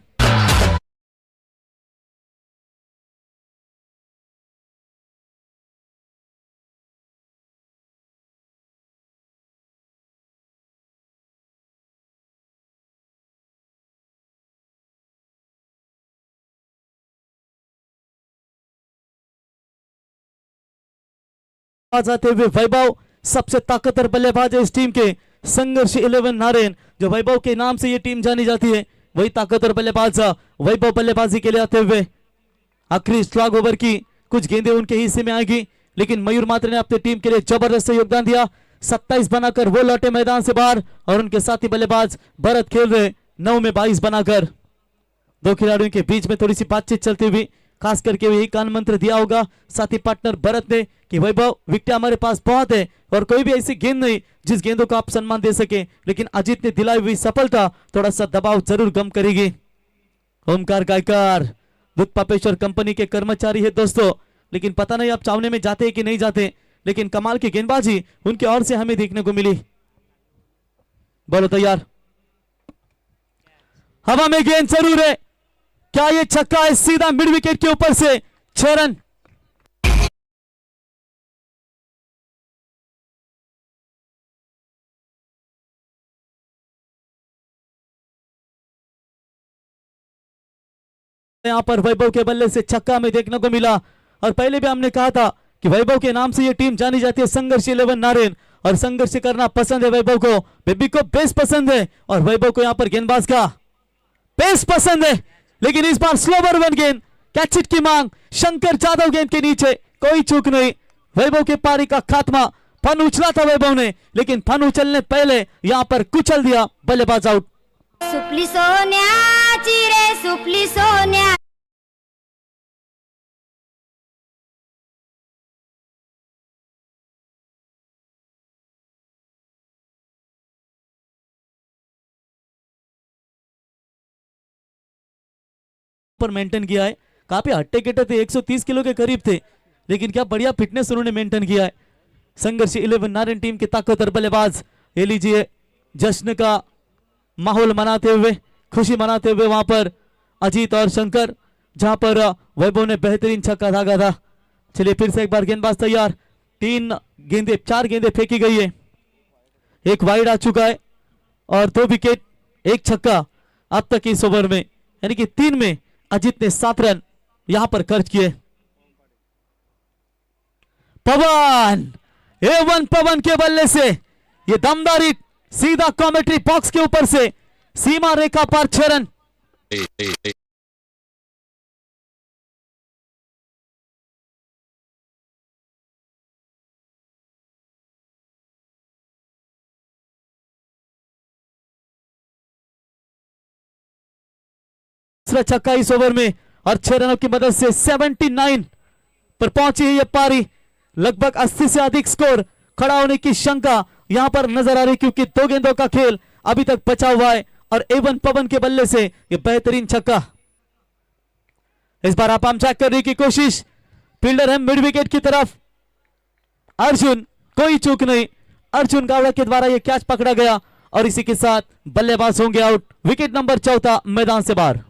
आते हुए वैभव सबसे ताकतवर बल्लेबाज है इस टीम के। संघर्ष 11 नारायण, जो वैभव के नाम से ये टीम जानी जाती है, वही ताकतवर बल्लेबाज वैभव बल्लेबाजी के लिए आते हुए। आखिरी स्लॉग ओवर की कुछ गेंदें उनके हिस्से में आएगी, लेकिन मयूर मात्रे ने अपनी टीम के लिए जबरदस्त योगदान दिया। 27 बनाकर वो लौटे मैदान से बाहर और उनके साथी बल्लेबाज भरत खेल रहे 9 में 22 बनाकर। दो खिलाड़ियों के बीच में थोड़ी सी बातचीत चलती हुई, खास करके यही कान मंत्र दिया होगा साथी पार्टनर भरत ने कि वैभव विकेट हमारे पास बहुत है और कोई भी ऐसी गेंद नहीं जिस गेंदों को आप सम्मान दे सके, लेकिन अजीत ने दिलाई हुई सफलता थोड़ा सा दबाव जरूर कम करेगी। ओमकार गायकार दुध पापेश्वर कंपनी के कर्मचारी है दोस्तों, लेकिन पता नहीं आप चावने में जाते हैं कि नहीं जाते, लेकिन कमाल की गेंदबाजी उनके ओर से हमें देखने को मिली। बोलो तैयार, हवा में गेंद जरूर है, क्या ये छक्का है? सीधा मिड विकेट के ऊपर से 6 रन। यहां पर वैभव के बल्ले से छक्का हमें देखने को मिला और पहले भी हमने कहा था कि वैभव के नाम से ये टीम जानी जाती है संघर्ष 11 नारायण, और संघर्ष करना पसंद है वैभव को। बेबी को बेस पसंद है और वैभव को यहां पर गेंदबाज का पेस पसंद है, लेकिन इस बार स्लोवर वन गेंद, कैच इट की मांग। शंकर जादव गेंद के नीचे, कोई चूक नहीं। वैभव के पारी का खात्मा। फन उछला था वैभव ने, लेकिन फन उछलने पहले यहां पर कुचल दिया, बल्लेबाज आउट। सुपली सोन्याची रे सुपली सोन्या। पर मेंटेन किया है, काफी हट्टे कट्टे थे, 130 किलो के करीब थे, लेकिन क्या बढ़िया फिटनेस उन्होंने मेंटेन किया है। संघर्ष 11 नारायण टीम के ताकतवर बल्लेबाज। ये लीजिए जश्न का माहौल मनाते हुए, खुशी मनाते हुए वहां पर अजीत और शंकर, जहां पर वैभव ने बेहतरीन छक्का दागा था। चलिए फिर से एक बार गेंदबाज तैयार। 4 गेंदें फेंकी गई है, एक वाइड आ चुका है और 2 विकेट, एक छक्का अब तक इस ओवर में, यानी कि 3 में अजीत ने 7 रन यहां पर खर्च किए। पवन, A1 पवन के बल्ले से ये दमदारी सीधा कमेंट्री बॉक्स के ऊपर से सीमा रेखा पर 6 रन। दूसरा छक्का इस ओवर में और 6 रनों की मदद से 79 पर पहुंची है ये पारी। लगभग 80 से अधिक स्कोर खड़ा होने की शंका यहां पर नजर आ रही, क्योंकि 2 गेंदों का खेल अभी तक बचा हुआ है और A1 पवन के बल्ले से ये बेहतरीन छक्का। इस बार आप चेक करने की कोशिश, फील्डर है मिड विकेट की तरफ अर्जुन, कोई चूक नहीं। अर्जुन गावड़ा के द्वारा यह कैच पकड़ा गया और इसी के साथ बल्लेबाज होंगे आउट। विकेट नंबर 14 मैदान से बाहर।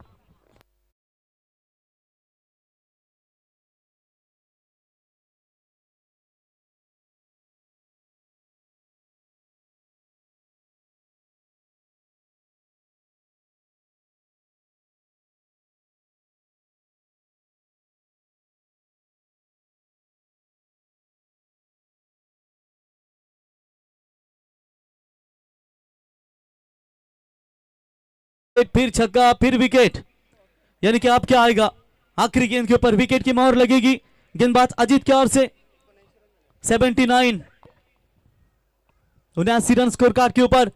फिर छक्का फिर विकेट, यानी कि आप क्या आएगा। आखिरी गेंद के ऊपर विकेट की मोहर लगेगी। गेंदबाज अजीत की ओर से 79 79 रन स्कोर कार्ड के ऊपर।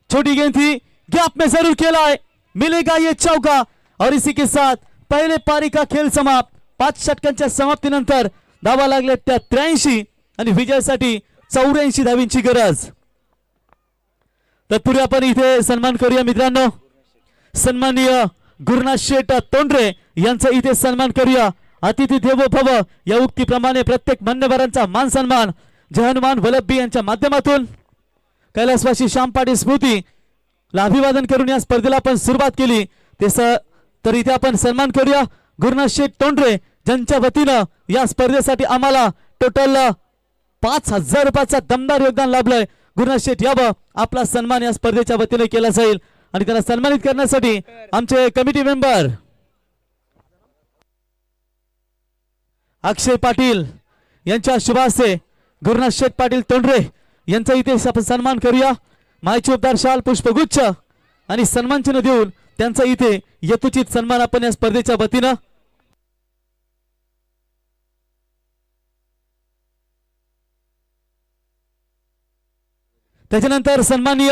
छोटी गेंद थी, गैप में जरूर खेला है, मिलेगा ये चौका और इसी के साथ पहले पारी का खेळ समाप्त। 5 षटकांच्या समाप्तीनंतर धावा लागले 83 आणि विजयासाठी 84 धावींची गरज। तत्पूर्वी आपण इथे सन्मान करूया मित्रांनो, सन्माननीय गुरुनाथ शेठ तोंडरे यांचा इथे सन्मान करूया। अतिथी देवो भव या उक्तीप्रमाणे प्रत्येक मान्यवरांचा मान सन्मान जय हनुमान वल्लभी यांच्या माध्यमातून कैलासवासी श्याम पाटील स्मृती ला अभिवादन करून या स्पर्धेला आपण सुरुवात केली। तर इथे आपण सन्मान करूया गुरुनाथ शेठ तोंडरे ज्यांच्या वतीनं या स्पर्धेसाठी आम्हाला टोटल 5000 रुपयाचा दमदार योगदान लाभलंय। गुरुनाथ शेठ यावं, आपला सन्मान या स्पर्धेच्या वतीने केला जाईल आणि त्यांना सन्मानित करण्यासाठी आमचे कमिटी मेंबर अक्षय पाटील यांच्या शुभ हस्ते गुरुनाथ शेठ पाटील तोंडरे यांचा इथे आपण सन्मान करूया। मायचोपदार शाल पुष्पगुच्छ आणि सन्मान चिन्ह देऊन त्यांचा इथे यथोचित सन्मान आपण या स्पर्धेच्या वतीनं त्याच्यानंतर सन्माननीय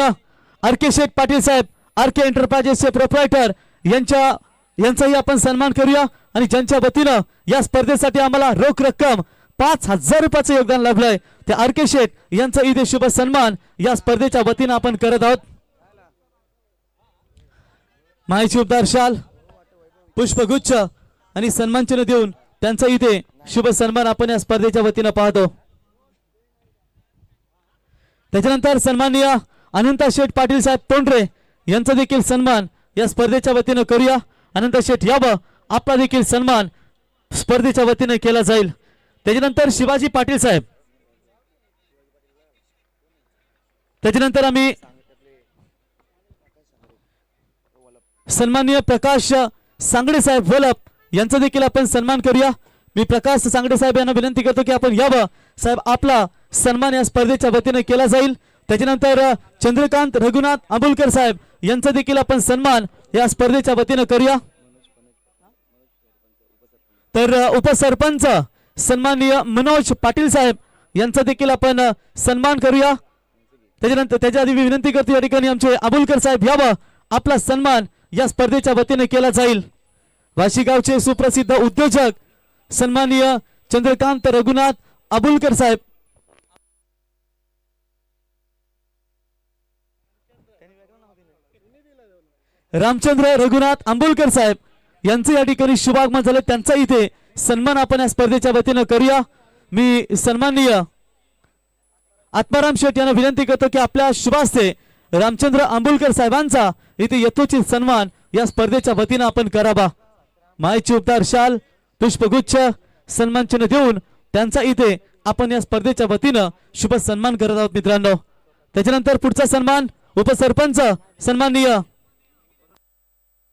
आर.के. शेठ पाटील साहेब आर.के. एंटरप्राइजेसचे प्रोप्रायटर यांचाही आपण सन्मान करूया आणि ज्यांच्या वतीनं या स्पर्धेसाठी आम्हाला रोख रक्कम 5000 रुपयाचं योगदान लाभलंय ते आर.के. शेठ यांचा इथे शुभ सन्मान या स्पर्धेच्या वतीनं आपण करत आहोत। माहिती उपदार शाल पुष्पगुच्छ आणि सन्मान चिन्ह देऊन त्यांचा इथे शुभ सन्मान आपण या स्पर्धेच्या वतीनं पाहतो। त्याच्यानंतर सन्माननीय अनंत शेठ पाटील साहेब तोंडरे यांचा देखील सन्मान या स्पर्धेच्या वतीनं करूया। अनंत शेठ यावं, आपला देखील सन्मान स्पर्धेच्या वतीने केला जाईल। त्याच्यानंतर शिवाजी पाटील साहेब, त्याच्यानंतर आम्ही सन्माननीय प्रकाश सांगडे साहेब वलप यांचा देखील आपण सन्मान करूया। मी प्रकाश सांगडे साहेब यांना विनंती करतो की आपण यावं, साहेब आपला सन्मान या स्पर्धेच्या वतीने केला जाईल। त्याच्यानंतर चंद्रकांत रघुनाथ आंबुलकर साहेब यांचा देखील आपण सन्मान या स्पर्धेच्या वतीने करूया। तर उपसरपंच सन्माननीय मनोज पाटील साहेब यांचा देखील आपण सन्मान करूया। त्याच्यानंतर त्याच्या आधी विनंती करतो या ठिकाणी आमचे आंबुलकर साहेब यावं, आपला सन्मान या स्पर्धेच्या वतीने केला जाईल। वाशीगावचे सुप्रसिद्ध उद्योजक सन्माननीय चंद्रकांत रघुनाथ आंबुलकर साहेब, रामचंद्र रघुनाथ आंबुलकर साहेब यांचे या ठिकाणी शुभागमन झाले, त्यांचा इथे सन्मान आपण या स्पर्धेच्या वतीने करूया। मी सन्माननीय आत्माराम शेठ यांना विनंती करतो की आपल्या शुभ हस्ते रामचंद्र आंबुलकर साहेबांचा इथे यथोचित सन्मान या स्पर्धेच्या वतीने आपण करावा। मायची उपदार शाल पुष्पगुच्छ सन्मान चिन्ह देऊन त्यांचा इथे आपण या स्पर्धेच्या वतीने शुभ सन्मान करत आहोत मित्रांनो। त्याच्यानंतर पुढचा सन्मान उपसरपंच सन्माननीय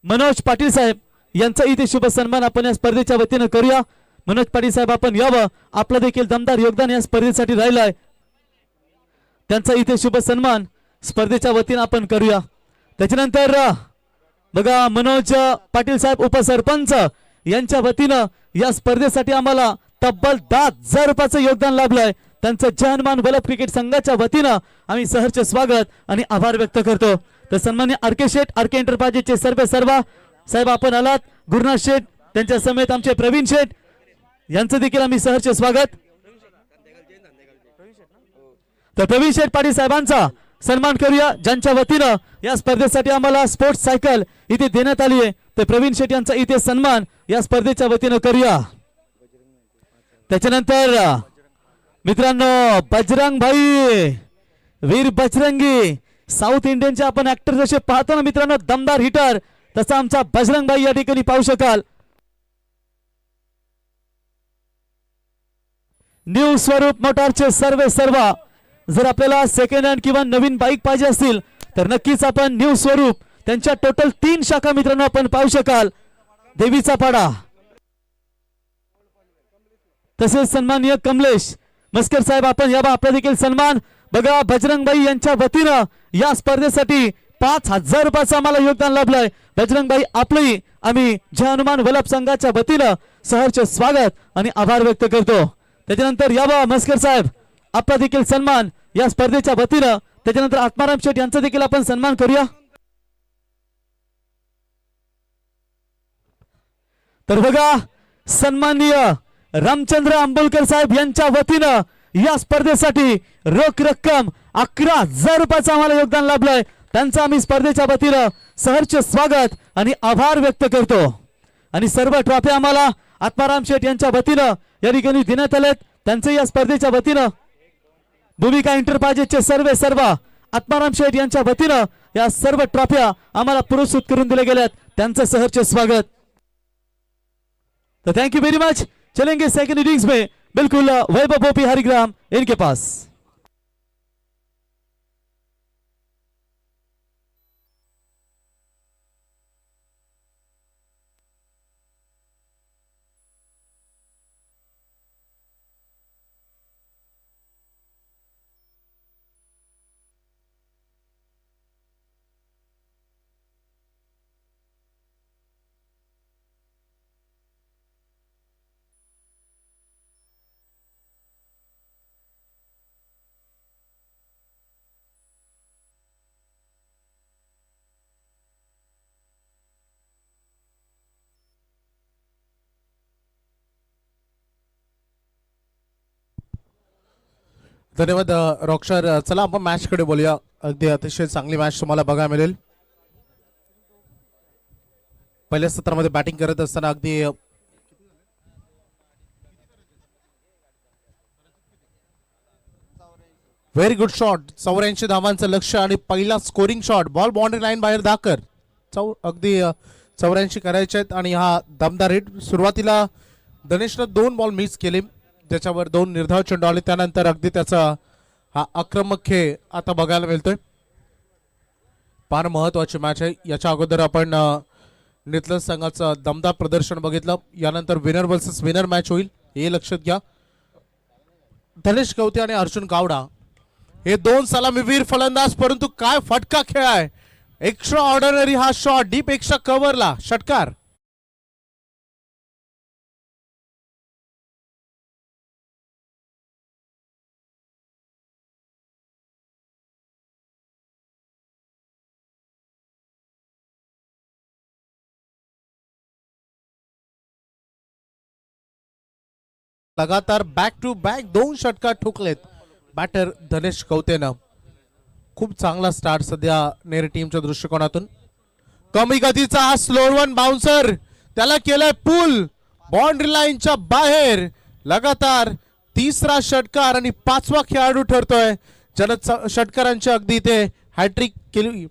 मनोज पाटील साहेब यांचा इथे शुभ सन्मान आपण या स्पर्धेच्या वतीने करूया। मनोज पाटील साहेब आपण यावं, आपलं देखील दमदार योगदान या स्पर्धेसाठी राहिलंय, त्यांचा इथे शुभ सन्मान स्पर्धेच्या वतीने आपण करूया। त्याच्यानंतर बघा मनोज पाटील साहेब उपसरपंच यांच्या वतीने या स्पर्धेसाठी आम्हाला तब्बल 10,000 रुपयाचं योगदान लाभलंय, त्यांचं जय हनुमान वल्लभ क्रिकेट संघाच्या वतीने आम्ही सहर्ष स्वागत आणि आभार व्यक्त करतो। तर सन्माननीय आर.के. शेठ आर.के. एंटरप्राइजेसचे सर्व साहेब आपण आलात, गुरुनाथ शेठ त्यांच्या समेत आमचे प्रवीण शेठ यांचं देखील आम्ही सहर्ष स्वागत। तर प्रवीण शेठ पाटील साहेबांचा सन्मान करूया, ज्यांच्या वतीनं या स्पर्धेसाठी आम्हाला स्पोर्ट्स सायकल इथे देण्यात आली आहे, तर प्रवीण शेठ यांचा इथे सन्मान या स्पर्धेच्या वतीनं करूया। त्याच्यानंतर मित्रांनो बजरंग भाई वीर बजरंगी साऊथ इंडियनचे आपण ऍक्टर जसे पाहतो ना मित्रांनो, दमदार हिटर, तसा आमचा बजरंग भाई या ठिकाणी पाहू शकाल। न्यू स्वरूप मोटारचे सर्व जर आपल्याला सेकंड हँड किंवा नवीन बाईक पाहिजे असतील तर नक्कीच आपण न्यू स्वरूप त्यांच्या टोटल 3 शाखा मित्रांनो आपण पाहू शकाल। देवीचा पाडा, तसेच सन्माननीय कमलेश मस्कर साहेब आपण यावा, आपला देखील सन्मान। बघा बजरंग भाई यांच्या वतीनं या स्पर्धेसाठी 5,000 रुपयाचं आम्हाला योगदान लाभलंय. बजरंगबाई आपलंही आम्ही जय हनुमान वल्लभ संघाच्या वतीनं सहर्ष स्वागत आणि आभार व्यक्त करतो. त्याच्यानंतर यावा मस्कर साहेब आपला देखील सन्मान या स्पर्धेच्या वतीनं. त्याच्यानंतर आत्माराम शेठ यांचा देखील आपण सन्मान करूया. तर बघा सन्माननीय रामचंद्र आंबोलकर साहेब यांच्या वतीनं या स्पर्धेसाठी रोख रक्कम 11,000 रुपयाचं आम्हाला योगदान लाभलंय. त्यांचं आम्ही स्पर्धेच्या वतीनं सहर्ष स्वागत आणि आभार व्यक्त करतो. आणि सर्व ट्रॉफी आम्हाला आत्माराम शेठ यांच्या वतीनं या ठिकाणी देण्यात आलेत. त्यांचं या स्पर्धेच्या वतीनं भूमिका एंटरप्राइजेसचे सर्व आत्माराम शेठ यांच्या वतीनं या सर्व ट्रॉफ्या आम्हाला पुरस्कृत करून दिल्या गेल्यात. त्यांचं सहर्ष स्वागत. तो थैंक यू वेरी मच. चलेंगे सेकंड इनिंग्स में बिल्कुल वैभव गोपी हरिग्राम इनके पास. धन्यवाद रॉकस्टार. चला आपण मॅच कडे बोलूया. अगदी अतिशय चांगली मॅच तुम्हाला बघायला मिळेल. पहिल्या सत्रामध्ये बॅटिंग करत असताना अगदी व्हेरी गुड शॉट. 84 धावांचं लक्ष्य आणि पहिला scoring shot. Ball boundary line बाहेर दाखर. अगदी 84 करायचे आहेत आणि हा दमदार हिट. सुरुवातीला धनेशनं 2 बॉल मिस केले ज्याच्यावर 2 निर्धाव चेंडू आले. त्यानंतर अगदी त्याचा हा आक्रमक खेळ आता बघायला मिळतोय. फार महत्वाची मॅच आहे. याच्या अगोदर आपण नितलस संघाचं दमदार प्रदर्शन बघितलं. यानंतर विनर वर्सेस विनर मॅच होईल हे लक्षात घ्या. धनेश गवते आणि अर्जुन गावडा हे 2 सलामीवीर फलंदाज, परंतु काय फटका खेळ आहे. एक्स्ट्रा ऑर्डिनरी हा शॉट डीप एक्स्ट्रा कव्हरला षटकार. लगातार बॅक टू बॅक 2 षटकार ठोकलेत बॅटर धनेश गवतेनं. खूप चांगला स्टार्ट सध्या नेरे टीमच्या दृष्टिकोनातून. कमी गतीचा हा स्लो वन बाउन्सर त्याला केलाय पुल बाउंड्री लाईनच्या बाहेर. लगातार 3रा षटकार आणि 5वा खेळाडू ठरतोय ज्यानं षटकारांची अगदी इथे हॅट्रिक केली.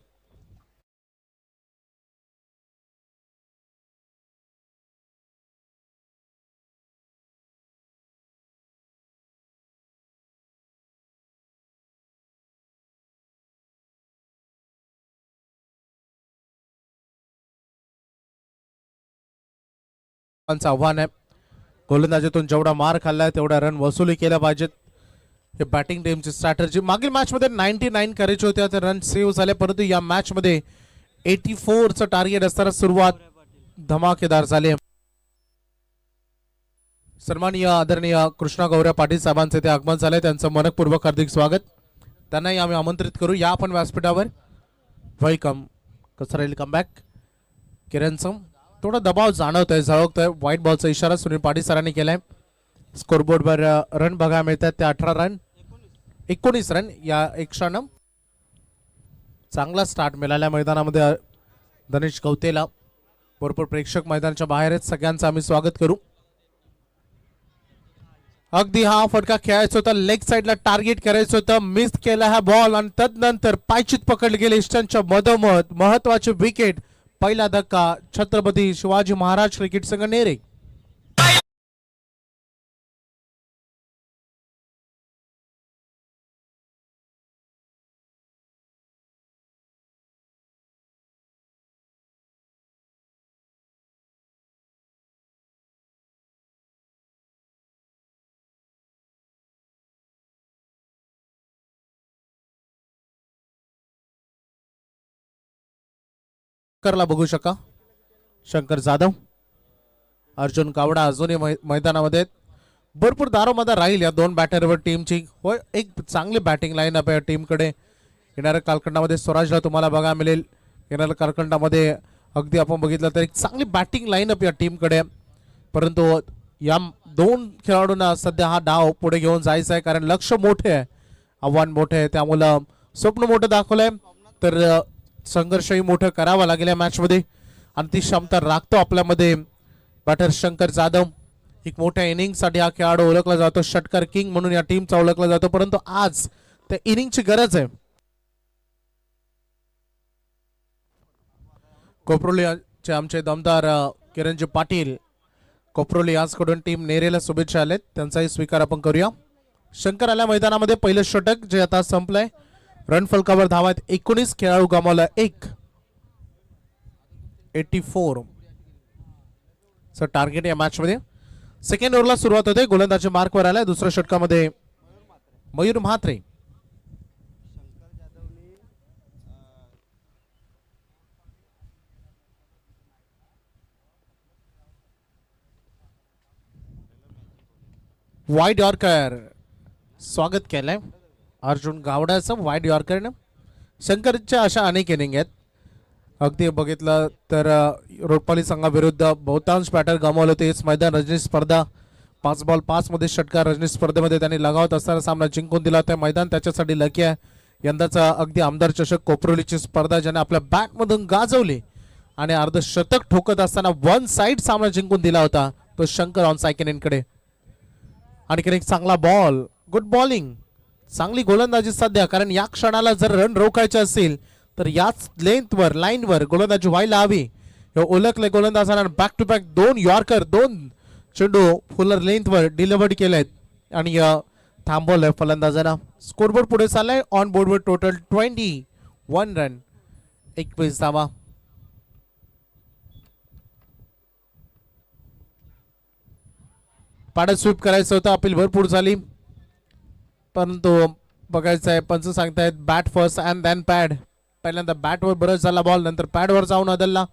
आव्हान आहे. गोलंदाजीतून जेवढा मार खाल्लाय तेवढा रन वसुली केल्या पाहिजेत. हे बॅटिंग टीमची स्ट्रॅटजी. मागील मॅच मध्ये 99 करायचे होते तर रन सेव्ह झाले, परंतु या मॅच मध्ये 84चं टार्गेट असताना सुरुवात धमाकेदार झाली. सन्माननीय आदरणीय कृष्णा गौऱ्या पाटील साहेबांचे ते आगमन झाले. त्यांचं मनपूर्वक हार्दिक स्वागत. त्यांनाही आम्ही आमंत्रित करू. या आपण व्यासपीठावर. वेलकम. कसं राहील कमबॅक किरणचं. थोडा दबाव जाणवतोय झळकतोय. व्हाईट बॉलचा इशारा सुनील पाटील सरांनी केलाय. स्कोरबोर्डवर रन बघायला मिळतात ते 18 रन 19 रन या एक्स्ट्रानं. चांगला स्टार्ट मिळाल्या मैदानामध्ये धनेश गवतेला. भरपूर प्रेक्षक मैदानाच्या बाहेर आहेत. सगळ्यांचं आम्ही स्वागत करू. अगदी हा फटका खेळायचा होता. लेग साईडला टार्गेट करायचं होतं. मिस केला हा बॉल आणि तदनंतर पायचीत पकडले गेले इष्टांच्या मधोमध. महत्वाचे विकेट. पहिला धक्का छत्रपती शिवाजी महाराज क्रिकेट संघ नेरे. शंकरला बघू शका. शंकर जाधव, अर्जुन गावडा अजूनही मैदानामध्ये आहेत. भरपूर दारोमदार राहील या दोन बॅटरवर टीमची. होय, एक चांगली बॅटिंग लाईन अप आहे टीमकडे. येणाऱ्या कालखंडामध्ये स्वराजला तुम्हाला बघायला मिळेल. येणाऱ्या कालखंडामध्ये अगदी आपण बघितलं तर एक चांगली बॅटिंग लाईन अप या टीमकडे. परंतु या दोन खेळाडूंना सध्या हा डाव पुढे घेऊन जायचा आहे, कारण लक्ष मोठे आहे, आव्हान मोठे आहे. त्यामुळं स्वप्न मोठं दाखवलंय तर संघर्षही मोठं करावं लागेल या मॅचमध्ये आणि ती क्षमता राखतो आपल्यामध्ये बॅटर शंकर जाधव. एक मोठ्या इनिंगसाठी हा खेळाडू ओळखला जातो. षटकार किंग म्हणून या टीमचा ओळखला जातो. परंतु आज त्या इनिंगची गरज आहे. कोपरोलीचे आमचे दमदार किरणजी पाटील कोपरोली याचकडून टीम नेरेला शुभेच्छा आलेत, त्यांचाही स्वीकार आपण करूया. शंकर आल्या मैदानामध्ये पहिलं षटक जे आता संपलंय. रन फलकावर धावा आहेत 19. खेळाडू गमावला 1. 84 टार्गेट या मॅच मध्ये. सेकंड ओव्हरला सुरुवात होते. गोलंदाजी मार्कवर आलाय. दुसऱ्या षटकामध्ये मयूर म्हात्रे. वाईड यॉर्कर स्वागत केलंय अर्जुन गावड्याचं वाईड यॉर्करनं. शंकरच्या अशा अनेक इनिंग आहेत. अगदी बघितलं तर रोटपाली संघाविरुद्ध बहुतांश बॅटर गमावले होते. हेच मैदान रजनी स्पर्धा 5 बॉल 5 मध्ये षटकार रजनी स्पर्धेमध्ये त्यांनी लगावत असताना सामना जिंकून दिला होता. मैदान त्याच्यासाठी लकी आहे. यंदाचा अगदी आमदार चषक कोपरोलीची स्पर्धा ज्याने आपल्या बॅटमधून गाजवली आणि अर्धशतक ठोकत असताना वन साइड सामना जिंकून दिला होता तो शंकर ऑन सेकंड इनिंगकडे. आणखी एक चांगला बॉल, गुड बॉलिंग, चांगली गोलंदाजी सध्या, कारण या क्षणाला जर रन रोखायचे असतील तर याच लेंथवर लाईनवर गोलंदाजी व्हायला हवी. ओळखले गोलंदाजांना बॅक टू बॅक 2 यॉर्कर 2 चेंडू फुलर लेंथवर डिलिव्हर्ड केलेत आणि थांबवलंय फलंदाजांना. स्कोरबोर्ड पुढे चाललाय. ऑन बोर्डवर टोटल 21 रन 21 धावा. पाड्यात स्वीप करायचं होतं. अपील भरपूर झाली, परंतु बघायचं आहे पंच सांगतायत bat first and then pad. पहिल्यांदा बॅटवर बरंच झाला बॉल, नंतर पॅडवर जाऊन अदलला.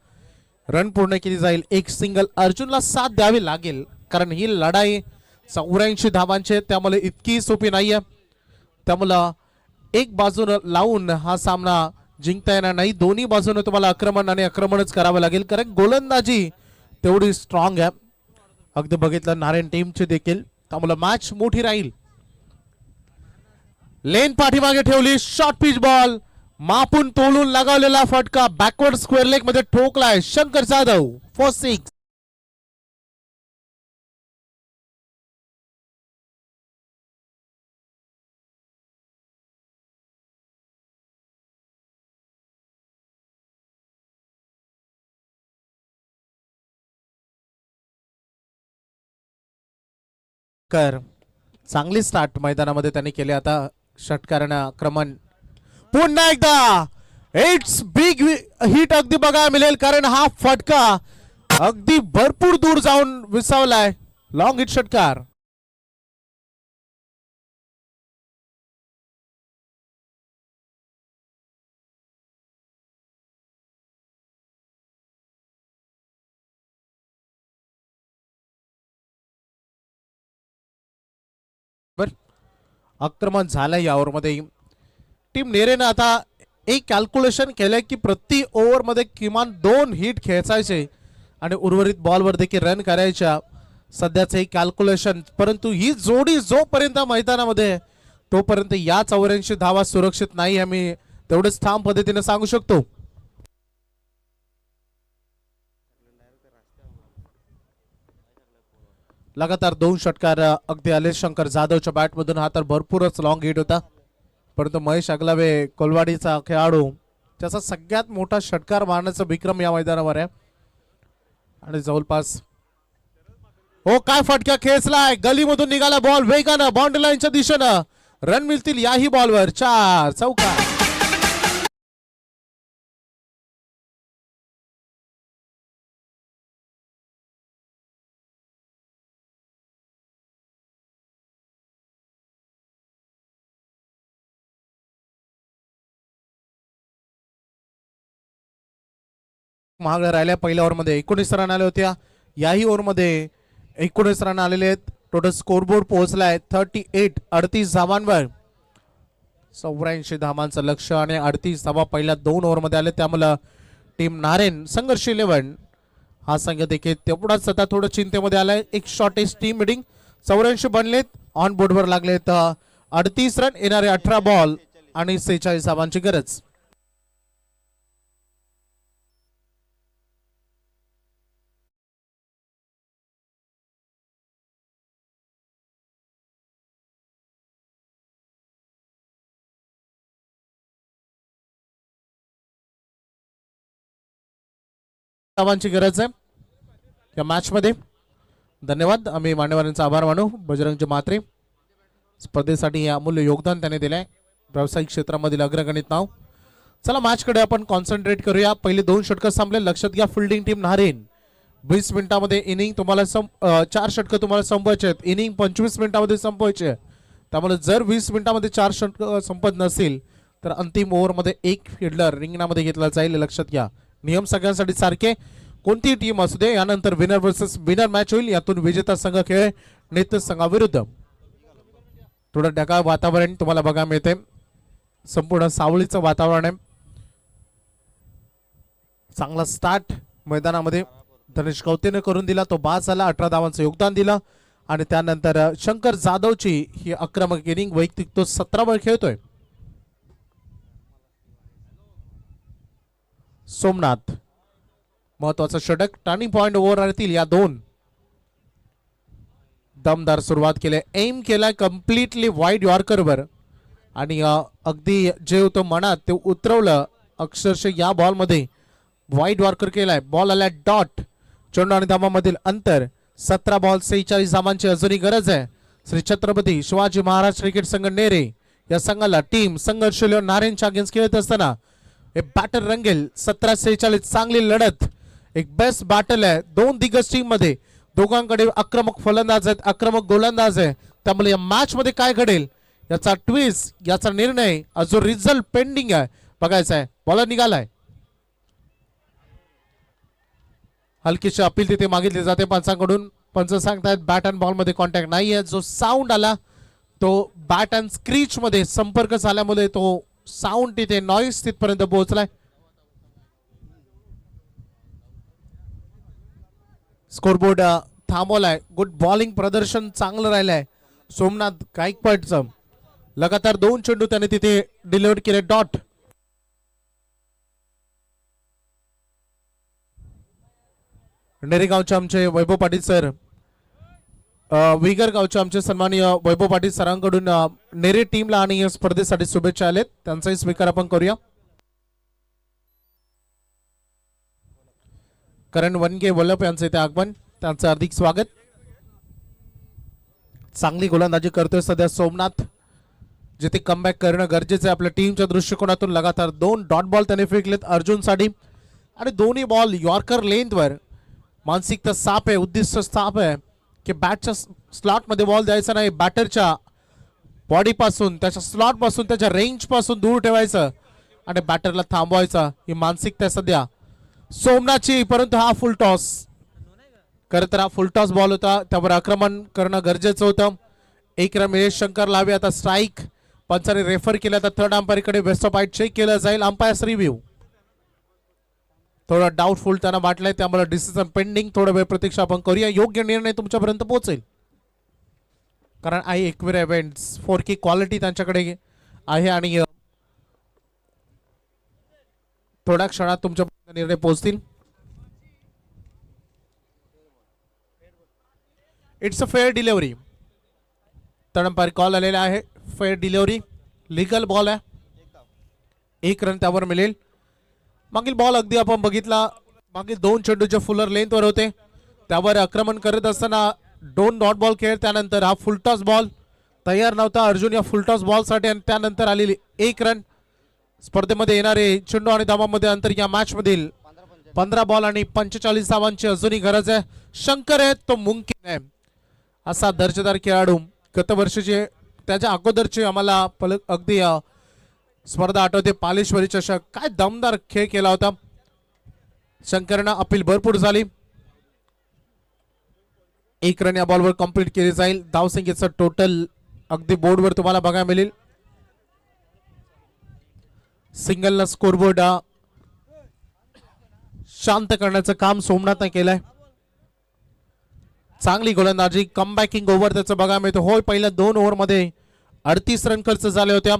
रन पूर्ण केली जाईल. एक सिंगल अर्जुनला साथ द्यावी लागेल, कारण ही लढाई 84 धावांची, त्यामुळे इतकी सोपी नाहीये. त्यामुळं एक बाजून लावून हा सामना जिंकता येणार नाही. दोन्ही बाजूने तुम्हाला आक्रमण आणि आक्रमणच करावं लागेल, कारण गोलंदाजी तेवढी स्ट्रॉंग आहे. अगदी बघितलं नारायण टीमचे देखील, त्यामुळे मॅच मोठी राहील. लेन पाठीमागे ठेवली. शॉर्ट पिच बॉल मापून तोलून लगावलेला फटका बॅकवर्ड स्क्वेअर लेग मध्ये ठोकलाय शंकर जाधव फॉर 6. चांगली स्टार्ट मैदानामध्ये त्यांनी केले. आता षटकाराने आक्रमण पुन्हा एकदा इट्स बिग हिट अगदी बघायला मिळेल, कारण हा फटका अगदी भरपूर दूर जाऊन विसावलाय. लॉंग हिट षटकार. आक्रमण झालंय या ओव्हरमध्ये. टीम नेरेनं आता एक कॅल्क्युलेशन केलंय की प्रति ओव्हरमध्ये किमान 2 हिट खेचायचे आणि उर्वरित बॉलवर देखील रन करायच्या. सध्याचं एक कॅल्क्युलेशन, परंतु ही जोडी जोपर्यंत मैदानामध्ये तोपर्यंत या 84 धावा सुरक्षित नाही, आम्ही तेवढेच ठाम पद्धतीने सांगू शकतो. लगातार 2 षटकार अगदी आले शंकर जाधवच्या बॅटमधून. हा तर भरपूरच लॉंग हिट होता, परंतु महेश अगलावे कोलवाडीचा खेळाडू त्याचा सगळ्यात मोठा षटकार मारण्याचा विक्रम या मैदानावर आहे. आणि जवळपास हो काय फटका खेचलाय. गलीमधून निघाला बॉल वेगानं बाउंड्री लाईनच्या दिशेनं. रन मिळतील याही बॉलवर. 4 चौकार. महाग राहिल्या. पहिल्या ओव्हरमध्ये 19 रन आले होत्या. याही ओव्हरमध्ये 19 रन आलेले आहेत. टोटल स्कोरबोर्ड पोहोचलाय 38 धावांवर. 84 धावांचं लक्ष्य आणि 38 धावा पहिल्या 2 ओव्हरमध्ये आले. त्यामुळे टीम नारेन संघर्ष 11 हा संघ देखील तेवढाच आता थोडं चिंतेमध्ये आलाय. एक शॉर्टेज टीम मिटिंग 84 बनलेत. ऑन बोर्डवर लागलेत 38 रन. येणारे 18 बॉल आणि 46 धावांची गरज. धावांची गरज आहे या मॅच मध्ये. धन्यवाद. आम्ही मान्यवरांचा आभार मानू. बजरंगजी म्हात्रे स्पर्धेसाठी हे अमूल्य योगदान त्याने दिलंय. व्यावसायिक क्षेत्रामधील अग्रगणित नाव. चला मॅच कडे आपण कॉन्सन्ट्रेट करूया. पहिले 2 षटक संपले. लक्षात घ्या फिल्डिंग टीम नारेन 20 मिनिटांमध्ये इनिंग तुम्हाला 4 षटक तुम्हाला संपवायचे आहेत. इनिंग 25 मिनिटांमध्ये संपवायचे. त्यामुळे जर 20 मिनिटांमध्ये 4 षटक संपत नसेल तर अंतिम ओव्हरमध्ये एक फिल्डर रिंगणामध्ये घेतला जाईल. लक्षात घ्या. नियम सगळ्यांसाठी सारखे. कोणतीही टीम असू दे. यानंतर विनर वर्सेस विनर मॅच होईल. यातून विजेता संघ खेळ नेतृत्व संघाविरुद्ध. थोडं ढगाळ वातावरण तुम्हाला बघा मिळते. संपूर्ण सावळीचं वातावरण आहे. चांगला स्टार्ट मैदानामध्ये धनेश गवतेने करून दिला. तो बाद झाला. 18 धावांचं योगदान दिलं आणि त्यानंतर शंकर जाधवची ही आक्रमक इनिंग. वैयक्तिक तो 17 वर खेळतोय. सोमनाथ महत्वाचं षटक. टर्निंग पॉइंट ओव्हर राहतील या 2. दमदार सुरुवात केली. एम केलाय कम्प्लिटली वाईड यॉर्करवर आणि अगदी जे होतं मनात ते उतरवलं अक्षरशः या बॉल मध्ये. वाईड यॉर्कर केलाय. बॉल आला डॉट. चेंडू आणि धावांमधील अंतर 17 बॉल 46 धावांची अजूनही गरज आहे. श्री छत्रपती शिवाजी महाराज क्रिकेट संघ नेरे या संघाला टीम संघर्ष नारेनच्या अगेन्स्ट खेळत असताना हे बॅटर रंगेल. 17-46 चांगली लढत. एक बेस्ट बॅटल आहे 2 दिग्गज टीम मध्ये. दोघांकडे आक्रमक फलंदाज आहेत. आक्रमक गोलंदाज आहे. त्यामुळे या मॅच मध्ये काय घडेल याचा ट्विस्ट याचा निर्णय अजून रिझल्ट पेंडिंग आहे. बघायचा आहे. बॉलर निघालाय. हलकीशी अपील तिथे मागितली जाते पंचांकडून. पंच सांगतायत बॅट अँड बॉल मध्ये कॉन्टॅक्ट नाहीये. जो साऊंड आला तो बॅट अँड स्क्रीच मध्ये संपर्क झाल्यामुळे तो साऊंड तिथे नॉईस तिथपर्यंत पोहोचलाय. स्कोरबोर्ड थांबवलाय. गुड बॉलिंग प्रदर्शन चांगलं राहिलंय सोमनाथ गायकवाडचं. लगातार 2 चेंडू त्याने तिथे डिलिव्हर केले डॉट. नेरे गावचे आमचे वैभव पाटील सर, विगर गावचे आमचे सन्माननीय वैभव पाटील सरांकडून नेरे टीमला आणि या स्पर्धेसाठी शुभेच्छा आलेत. त्यांचाही स्वीकार आपण करूया. करण वनगे वल्लभ यांचे ते आगमन. त्यांचं हार्दिक स्वागत. चांगली गोलंदाजी करतोय सध्या सोमनाथ. जिथे कमबॅक करणं गरजेचं आहे आपल्या टीमच्या दृष्टिकोनातून. लगातार 2 डॉट बॉल त्याने फेकलेत अर्जुनसाठी आणि दोन्ही बॉल यॉर्कर लेंथवर. मानसिकता साफ आहे. उद्दिष्ट साफ आहे की बॅटच्या स्लॉट मध्ये बॉल द्यायचा नाही. बॅटरच्या बॉडी पासून त्याच्या स्लॉट पासून त्याच्या रेंज पासून दूर ठेवायचं आणि बॅटरला थांबवायचं. ही मानसिकता सध्या सोमनाथची. परंतु हा फुल टॉस खरं तर हा फुल टॉस बॉल होता. त्यावर आक्रमण करणं गरजेचं होतं. 1 रन मिळेल. शंकर लावे आता स्ट्राईक. पंचाने रेफर केलं. आता थर्ड अंपायरकडे वेस्ट ऑफ हाईट चेक केलं जाईल. अंपायर्स रिव्ह्यू थोडा डाऊटफुल त्यांना वाटलंय. त्यामुळे डिसिजन पेंडिंग. थोडा वेळ प्रतीक्षा आपण करूया. योग्य निर्णय तुमच्यापर्यंत पोहोचेल. कारण आहे एकविरा इव्हेंट्स 4K क्वालिटी त्यांच्याकडे आहे आणि थोड्या क्षणात तुमच्यापर्यंत निर्णय पोहोचतील. It's a fair delivery. Third umpire call आलेला आहे. फेअर डिलिव्हरी लिगल बॉल आहे. 1 रन त्यावर मिळेल. मागील बॉल अगदी आपण बघितला. मागील 2 चेंडूच्या फुलर लेंथवर होते. त्यावर आक्रमण करत असताना 2 डॉट बॉल खेळ. त्यानंतर हा फुलटॉस बॉल तयार नव्हता अर्जुन या फुलटॉस बॉलसाठी आणि त्यानंतर आलेली 1 रन. स्पर्धेमध्ये येणारे चेंडू आणि धावांमध्ये अंतर या मॅच मधील 15 बॉल आणि 45 धावांची अजूनही गरज आहे. शंकर आहे तो मुमकिन आहे असा दर्जेदार खेळाडू. गत वर्षीचे त्याच्या अगोदरचे आम्हाला अगदी स्पर्धा आठवते. पालेश्वरी चषक काय दमदार खेळ केला होता. शंकरना अपील भरपूर झाली. 1 रन या बॉलवर कंप्लीट केली जाईल. धावसंख्येचं टोटल अगदी बोर्डवर तुम्हाला बघायला मिळेल. सिंगलला स्कोरबोर्ड शांत करण्याचं काम सोमनाथने केलंय. चांगली गोलंदाजी, कमबॅकिंग ओव्हर त्याचं बघायला मिळतं. होय, पहिल्या 2 ओव्हरमध्ये 38 रन खर्च झाले होत्या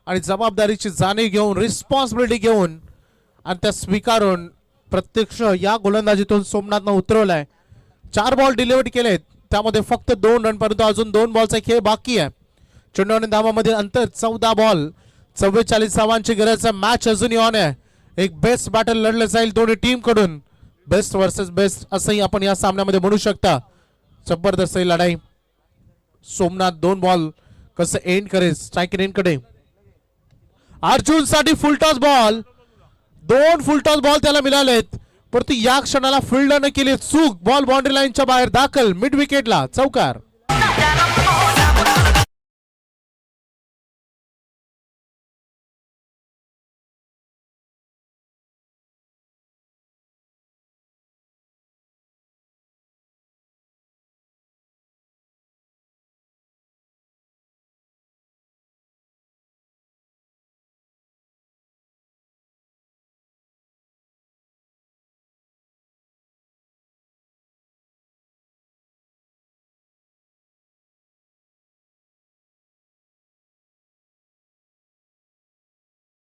आणि जबाबदारीची जाणीव घेऊन, रिस्पॉन्सिबिलिटी घेऊन आणि त्या स्वीकारून प्रत्यक्ष या गोलंदाजीतून सोमनाथनं उतरवलाय. 4 बॉल डिलिव्हर केलेत, त्यामध्ये फक्त 2 रन, परंतु अजून 2 बॉलचा खेळ बाकी आहे. चेंडू आणि धावामध्ये अंतर 14 बॉल, 44 धावांची गरज आहे. मॅच अजूनही ऑन आहे. एक बेस्ट बॅटल लढलं जाईल दोन्ही टीम कडून. बेस्ट वर्सेस बेस्ट असंही आपण या सामन्यामध्ये म्हणू शकता. जबरदस्त ही लढाई. सोमनाथ 2 बॉल कसं एंड करेल स्ट्राईक रेन कडे. अर्जुन साठी फुलटॉस बॉल, 2 फुलटॉस बॉल त्याला मिळालेत, परंतु या क्षणाला फिल्डरने केली चूक. बॉल बाउंड्री लाईनच्या बाहेर दाखल, मिड विकेटला चौकार.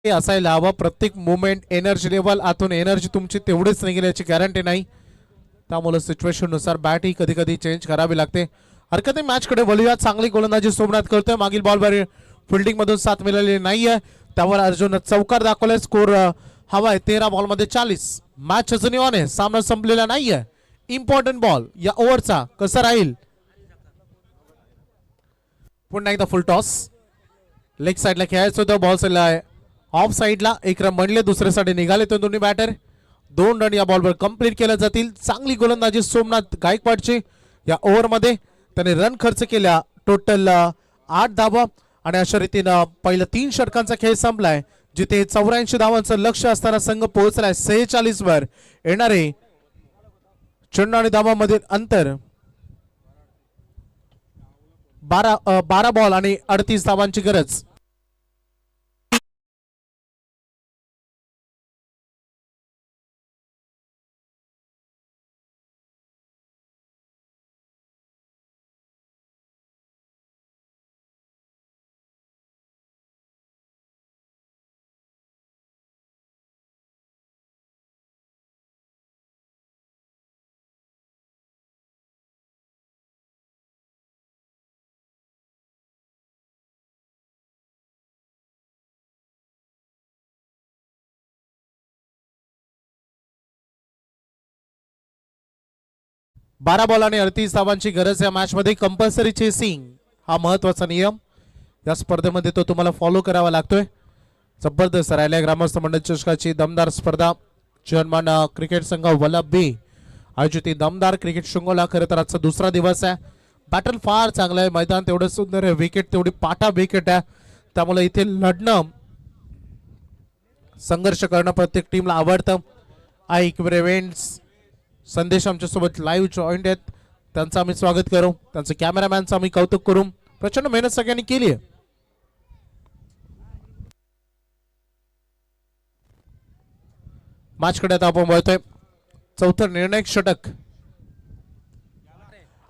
असायला हवा. प्रत्येक मुवमेंट, एनर्जी लेवल, आतून एनर्जी तुमची तेवढीच निघेल याची गॅरंटी नाही. त्यामुळे सिच्युएशन नुसार बॅट ही कधी कधी चेंज करावी लागते. हरकत नाही, मॅच कडे वळूया. चांगली गोलंदाजी सोमनाथ करतोय. मागील बॉलवर फिल्डिंग मधून साथ मिळालेली नाहीये, त्यावर अर्जुन चौकार दाखवलाय. स्कोर हवाय 13 बॉल मध्ये 40. मॅच अजूनही ऑन आहे, सामना संपलेला नाहीये. इम्पॉर्टंट बॉल या ओव्हरचा कसा राहील. पुन्हा एकदा फुल टॉस. लेग साइडला खेळायचं होतं, बॉल साइडला ऑफ साइडला. 1 रन बनले, दुसऱ्यासाठी निघाले तो दोन्ही बॅटर. 2 रन या बॉलवर कंप्लीट केल्या जातील. चांगली गोलंदाजी सोमनाथ गायकवाडची या ओव्हरमध्ये. त्याने रन खर्च केल्या टोटल 8 धावा आणि अशा रीतीनं पहिल्या 3 षटकांचा खेळ संपलाय, जिथे 84 धावांचं लक्ष असताना संघ पोहोचलाय 46 वर. येणारे चेंडू आणि धावांमधील अंतर 12 बॉल आणि 38 धावांची गरज. बारा बॉल आणि 38 धावांची गरज या मॅच मध्ये. कंपल्सरी चेसिंग हा महत्वाचा नियम या स्पर्धेमध्ये तो तुम्हाला फॉलो करावा लागतोय. जबरदस्त राहिल्या ग्रामस्थ मंडळ चषकाची दमदार स्पर्धा. जर्मन क्रिकेट संघ वल्लभ बी आयोजित दमदार क्रिकेट शृंखला. खरं तर आजचा दुसरा दिवस आहे. बॅटल फार चांगलं आहे, मैदान तेवढं सुंदर आहे, विकेट तेवढी पाटा विकेट आहे, त्यामुळे इथे लढणं, संघर्ष करणं प्रत्येक टीमला आवडतं. आईक इव्हेंट्स संदेश आमच्या सोबत लाईव्ह जॉईंट आहेत, त्यांचं आम्ही स्वागत करू. त्यांचं कॅमेरामॅनचं आम्ही कौतुक करू. प्रचंड मेहनत सगळ्यांनी केली आहे. मॅच कडे आता आपण वळतोय. चौथं निर्णायक षटक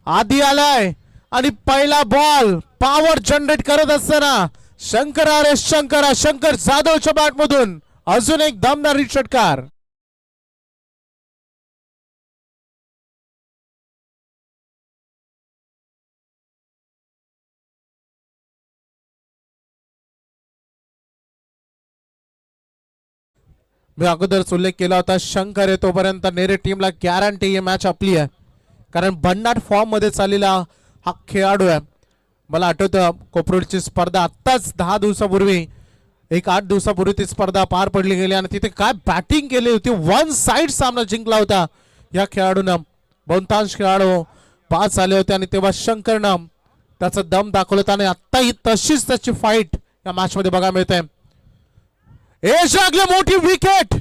आधी आलाय आणि पहिला बॉल पॉवर जनरेट करत असताना शंकर जाधवच्या बॅट मधून अजून एक दमदार षटकार. मी अगोदरच उल्लेख केला होता, शंकर आहे तोपर्यंत नेरे टीमला गॅरंटी ही मॅच आपली आहे, कारण भन्नाट फॉर्म मध्ये चाललेला हा खेळाडू आहे. मला आठवतं कोपरोडची स्पर्धा आत्ताच 10 दिवसापूर्वी, 8 दिवसापूर्वी ती स्पर्धा पार पडली गेली आणि तिथे काय बॅटिंग केली होती. 1 साइड सामना जिंकला होता या खेळाडूनं. बहुतांश खेळाडू पास झाले होते आणि तेव्हा शंकरनं त्याचा दम दाखवला होता आणि आत्ताही तशीच त्याची फाईट या मॅच मध्ये बघायला मिळते. मोठी विकेट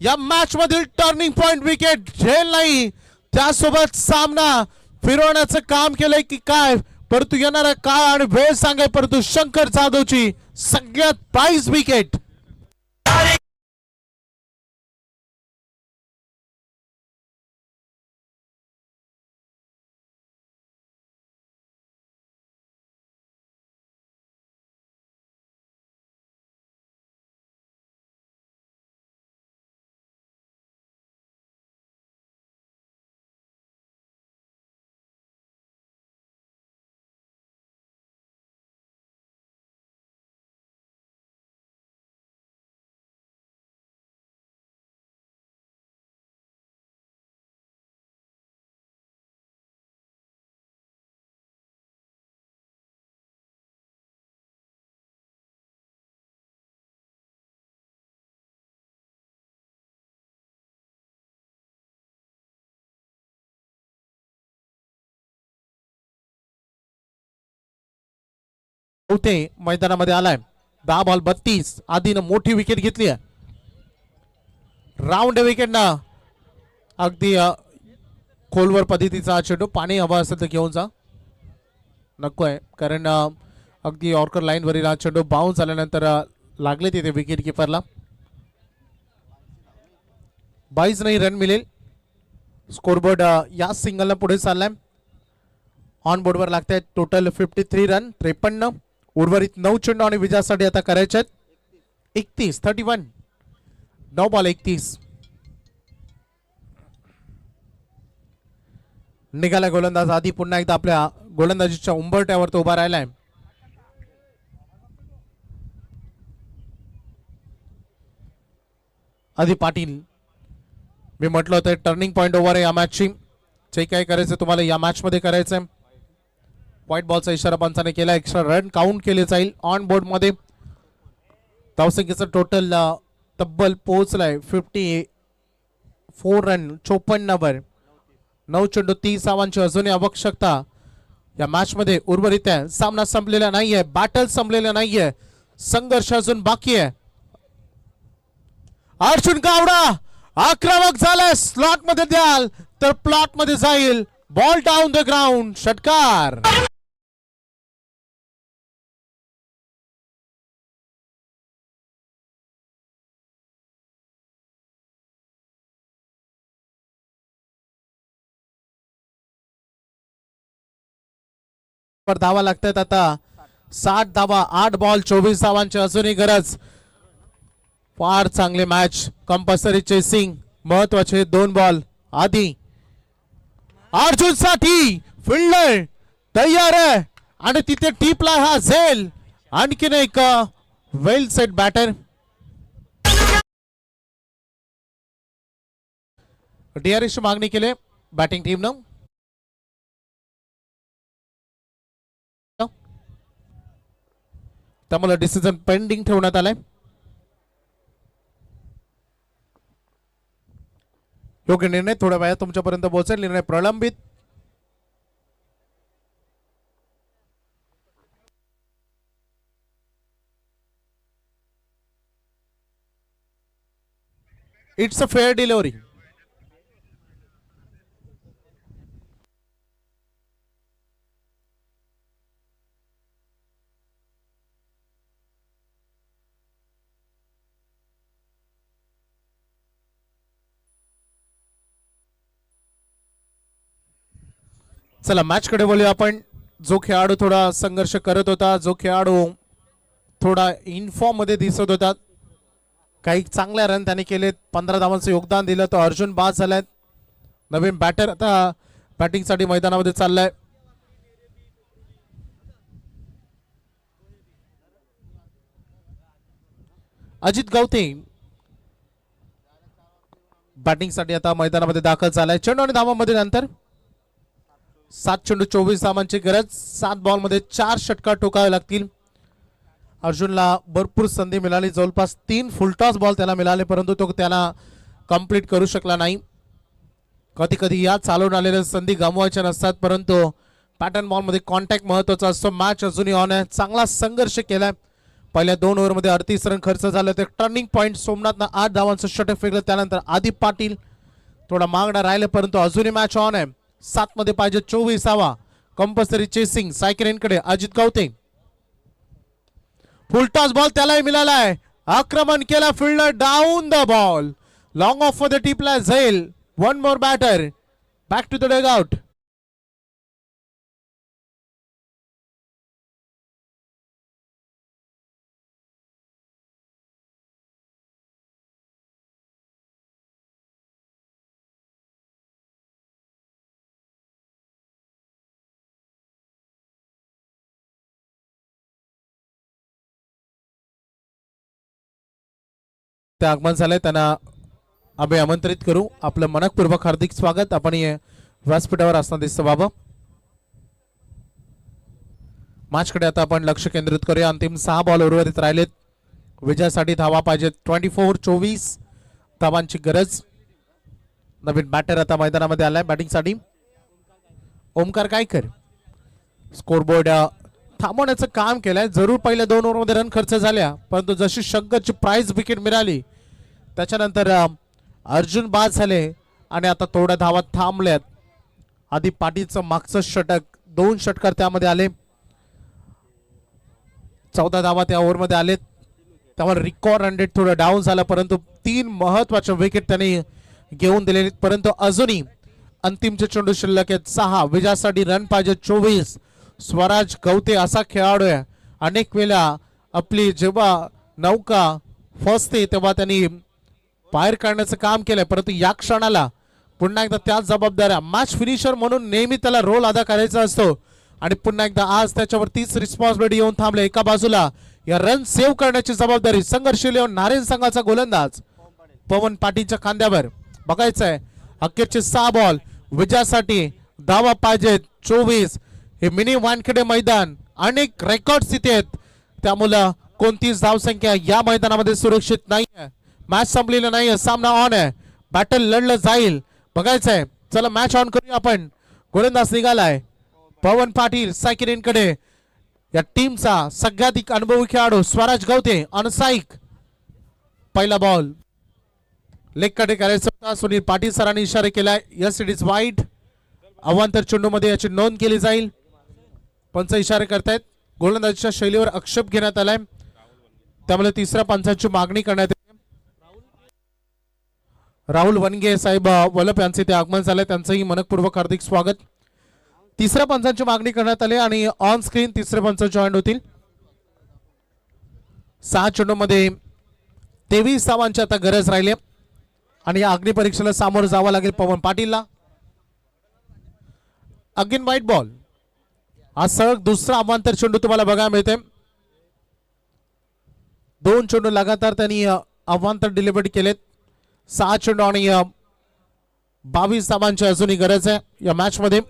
या मॅच मधील टर्निंग पॉइंट विकेट झेल नाही, त्यासोबत सामना फिरवण्याचं काम केलंय की काय, परंतु येणारा काळ आणि वेळ सांगाय, परंतु शंकर जाधवची सगळ्यात प्राइज विकेट. होते मैदानामध्ये आलाय 10 बॉल 32. आधीनं मोठी विकेट घेतली आहे. राऊंड विकेट ना अगदी खोलवर पद्धतीचा चेंडू, पाणी हवा असेल तर घेऊन जा, नको आहे कारण अगदी यॉर्कर लाईन वरील हा चेंडू बाउन्स झाल्यानंतर लागले तिथे विकेट किपरला. 22 नाही रन मिळेल. स्कोरबोर्ड या सिंगलला पुढे चाललाय. ऑन बोर्डवर लागतात टोटल 53 रन 53. उर्वरित 9 चेंडू आणि विजयासाठी आता करायचे 31 9 बॉल 31. निघाला गोलंदाज आधी पुन्हा एकदा आपल्या गोलंदाजीच्या उंबरट्यावर तो उभा राहिलाय. आधी पाटील, मी म्हटलं होतं टर्निंग पॉइंट ओव्हर आहे या मॅचची. जे काही करायचं तुम्हाला या मॅच मध्ये करायचंय. व्हाईट बॉलचा इशारा पंचाने केला. एक्स्ट्रा रन काउंट केले जाईल. ऑन बोर्ड मध्ये धावसंख्येचं टोटल तब्बल पोहोचलाय 54 रन 54 वर. 9 चेंडू 30 धावांची अजूनही आवश्यकता या मॅच मध्ये उर्वरित आहे. सामना संपलेला नाहीये, बॅटल संपलेला नाहीये, संघर्ष अजून बाकी आहे. अर्जुन गावडा आक्रमक झालाय. स्लॉट मध्ये द्याल तर प्लॉट मध्ये जाईल. बॉल डाऊन द ग्राउंड, षटकार. धावा लागतात आता 60 धावा. 8 बॉल 24 धावांची अजूनही गरज. फार चांगले मॅच. Compulsory chasing. महत्वाचे 2 बॉल आधी. अर्जुन साठी फिल्डर तयार आहे आणि तिथे टीपला हा झेल. आणखीन एक वेल सेट बॅटर. डीआरएस मागणी केली बॅटिंग टीम न. त्यामुळे डिसिजन पेंडिंग ठेवण्यात आलाय. योग्य निर्णय थोड्या वेळात तुमच्यापर्यंत पोहोचेल. निर्णय प्रलंबित. It's a fair delivery. चला मॅच कडे बोलूया आपण. जो खेळाडू थोडा संघर्ष करत होता, जो खेळाडू थोडा इनफॉर्म मध्ये दिसत होता, काही चांगल्या रन त्याने केले, 15 धावांचं योगदान दिलं, तो अर्जुन बाद झालाय. नवीन बॅटर आता बॅटिंग साठी मैदानामध्ये चाललाय. अजित गवते बॅटिंग साठी आता मैदानामध्ये दाखल झालाय. चेंडू आणि धावांमध्ये नंतर 7 चेंडू 24 धावांची गरज. 7 बॉल मध्ये 4 षटकार ठोकावे लागतील. अर्जुनला भरपूर संधी मिळाली. जवळपास 3 फुलटॉस बॉल त्याला मिळाले, परंतु तो त्याला कंप्लीट करू शकला नाही. कधी कधी या चालून आलेल्या संधी गमवायच्या नसतात, परंतु पॅटर्न बॉल मध्ये कॉन्टॅक्ट महत्वाचा असतो. मॅच अजूनही ऑन आहे. चांगला संघर्ष केलाय. पहिल्या 2 ओव्हरमध्ये 38 रन खर्च झाले. ते टर्निंग पॉइंट सोमनाथनं 8 धावांचं षटक फेकलं. त्यानंतर आदिप पाटील थोडा मागणं राहिलं, परंतु अजूनही मॅच ऑन आहे. 7 मध्ये पाहिजे 24वा. कंपल्सरी चेसिंग सायकरेनकडे अजित गवते. फुलटॉस बॉल त्यालाही मिळालाय. आक्रमण केलं fielder down the ball. Long off मध्ये टिपला झैल. One more batter back to the dugout. ते आगमन झालंय, त्यांना आम्ही आमंत्रित करू. आपलं मनपूर्वक हार्दिक स्वागत. आपण व्यासपीठावर असताना दिसतं बाबा. मॅचकडे आता आपण लक्ष केंद्रित करूया. अंतिम 6 बॉल उर्वरित राहिलेत. विजयासाठी धावा पाहिजेत 24 धावांची गरज. नवीन बॅटर आता मैदानामध्ये आलाय बॅटिंगसाठी. ओमकार कायकर स्कोरबोर्ड थांबवण्याचं काम केलंय. जरूर पहिल्या 2 ओव्हरमध्ये रन खर्च झाल्या, परंतु जशी शंकरची प्राइज विकेट मिळाली त्याच्यानंतर अर्जुन बाद झाले आणि आता थोड्या धावा थांबल्यात. आधी पाटीलचं मागचं षटक 2 षटकार त्यामध्ये आले. 14 धावा त्या ओव्हरमध्ये आलेत. त्यामुळे रिकॉर्ड 100 थोडं डाऊन झालं, परंतु 3 महत्वाच्या विकेट त्यांनी घेऊन दिलेले. परंतु अजूनही अंतिमचे चेंडू शिल्लक आहेत 6. विजयासाठी रन पाहिजे 24. स्वराज गवते असा खेळाडू आहे. अनेक वेळा आपली जेव्हा नौका फसते तेव्हा त्यांनी बाहेर काढण्याचं काम केलंय, परंतु या क्षणाला पुन्हा एकदा त्याच जबाबदाऱ्या मॅच फिनिशर म्हणून नेहमी त्याला रोल अदा करायचा असतो. आणि पुन्हा एकदा आज त्याच्यावर 30 रिस्पॉन्सिबिलिटी येऊन थांबले. एका बाजूला या रन सेव्ह करण्याची जबाबदारी संघर्षशील येऊन नारायण संघाचा गोलंदाज पवन पाटीलच्या खांद्यावर. बघायचंय अखेरचे 6 बॉल. विजयासाठी धावा पाहिजेत 24. हे मिनी वानखेडे मैदान अनेक रेकॉर्ड्स तिथे आहेत, त्यामुळं कोणतीच धावसंख्या या मैदानामध्ये सुरक्षित नाही आहे. मॅच संपलेलं नाही, सामना ऑन आहे. बॅटल लढलं जाईल. बघायचंय. चला मॅच ऑन करूया आपण. गोलंदाज निघालाय पवन पाटील सायकिरींकडे. या टीमचा सगळ्यात अनुभवी खेळाडू स्वराज गवते अनसाईक. पहिला बॉल लेग कडे करायचा होता. सुनील पाटील सरांनी इशारा केलाय. Yes it is wide. अवांतर चेंडू मध्ये याची नोंद केली जाईल. पंच इशारे करतायत. गोलंदाजीच्या शैलीवर आक्षेप घेण्यात आलाय, त्यामुळे तिसऱ्या पंचाची मागणी करण्यात येते. राहुल वनगे साहेब वलप यांचे ते आगमन झाले, त्यांचंही मनपूर्वक हार्दिक स्वागत. तिसऱ्या पंचांची मागणी करण्यात आली आणि ऑन स्क्रीन तिसरे पंच जॉईन होतील. 6 चेंडूमध्ये 23 धावांची आता गरज राहिली आणि या अग्निपरीक्षेला सामोरं जावं लागेल पवन पाटीलला. Again white ball. आज सलग दुसरा अवांतर चेंडू तुम्हाला बघायला मिळते. 2 चेंडू लगातार त्यांनी अवांतर डिलिव्हरी केलेत. 6 चेंडू आणि 22 धावांची अजूनही गरज आहे या मॅच मध्ये.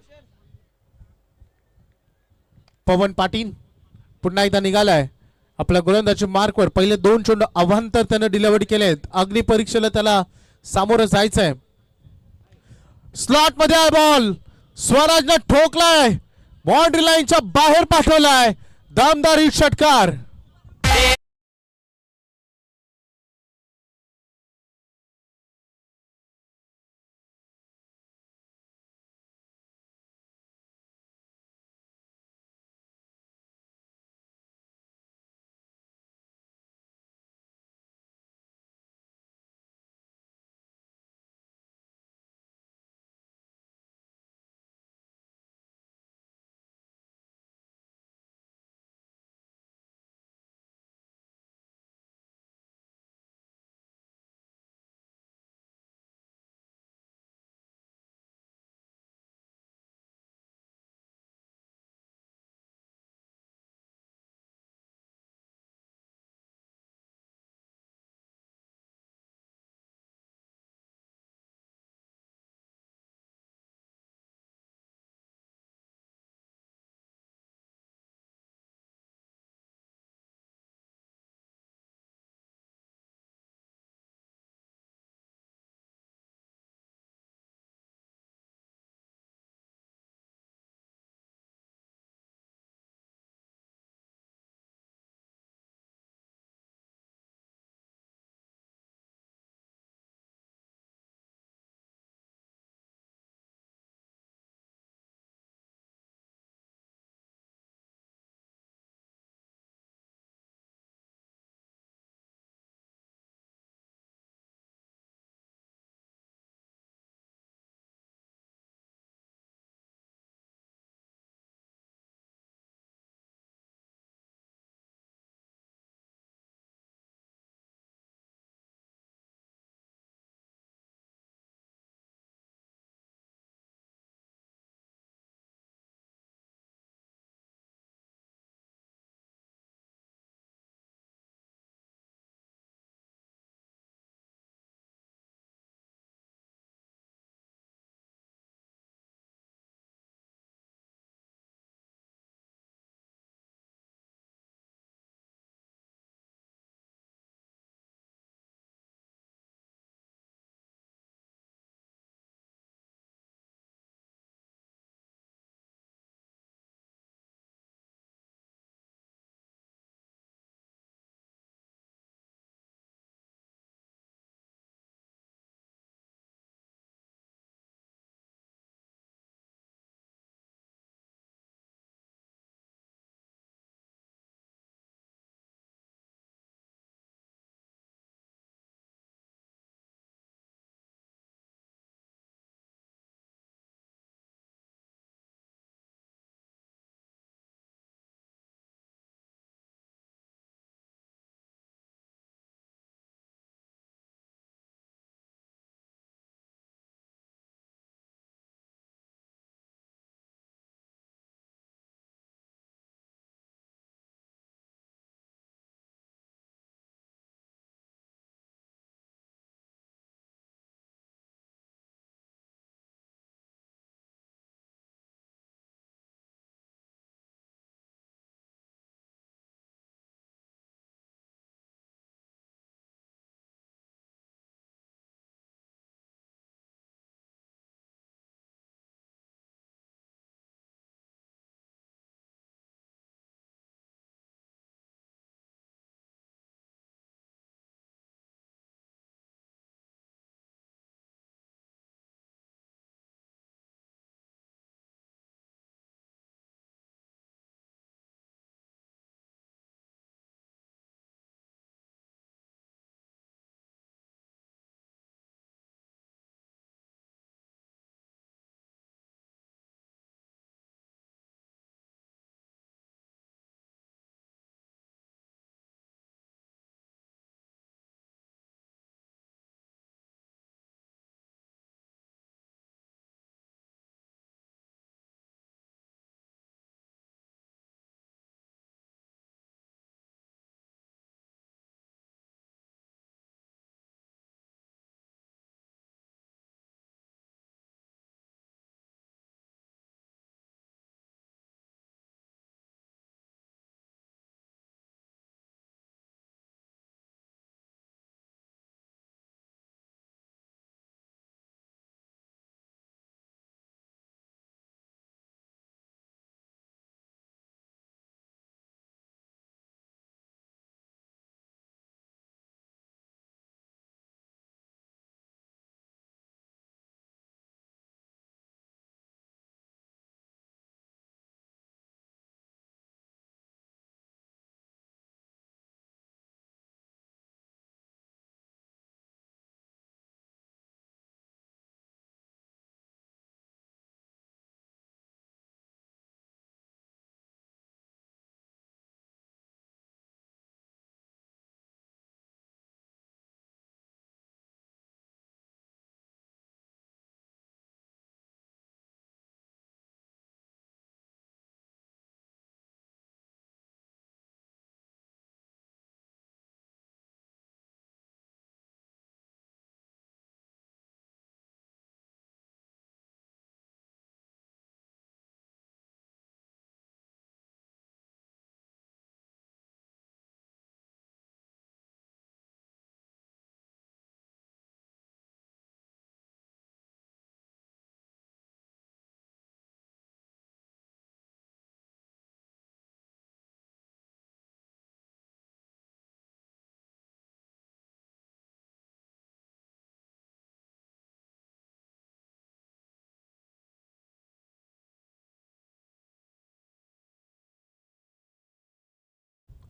पवन पाटील पुन्हा एकदा निघालाय आपल्या गोलंदाजी मार्कवर. पहिले 2 चेंडू अवांतर त्याने डिलिव्हरी केलेत. अग्निपरीक्षेला त्याला सामोरं जायचंय. स्लॉट मध्ये बॉल स्वराजने ठोकलाय. बाउंड्री लाईनच्या बाहेर पाठवलाय. दमदार षटकार.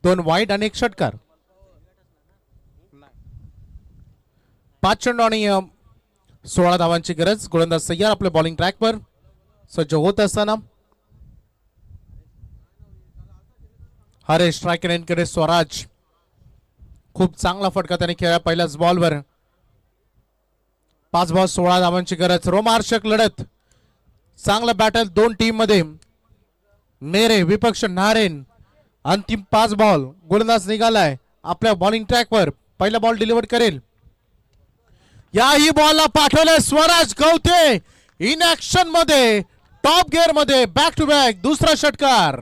2 वाईड आणि 1 षटकार. 5 चेंडू आणि 16 धावांची गरज. गोलंदाज तयार आपल्या बॉलिंग ट्रॅकवर सज्ज होत असताना हरेश स्ट्राईक रेंजकडे. स्वराज खूप चांगला फटका त्याने खेळला पहिल्याच बॉलवर. 5 बॉल 16 धावांची गरज. रोमार्चक लढत, चांगला बॅटल दोन टीम मध्ये. नेरे विपक्ष नारेन. अंतिम 5 बॉल. गोलंदाज निघालाय आपल्या बॉलिंग ट्रॅकवर. पहिला बॉल डिलिव्हर करेल. याही बॉलला पाठवले स्वराज गवते इन ऍक्शन मध्ये, टॉप गिअर मध्ये. बॅक टू बॅक दुसरा षटकार.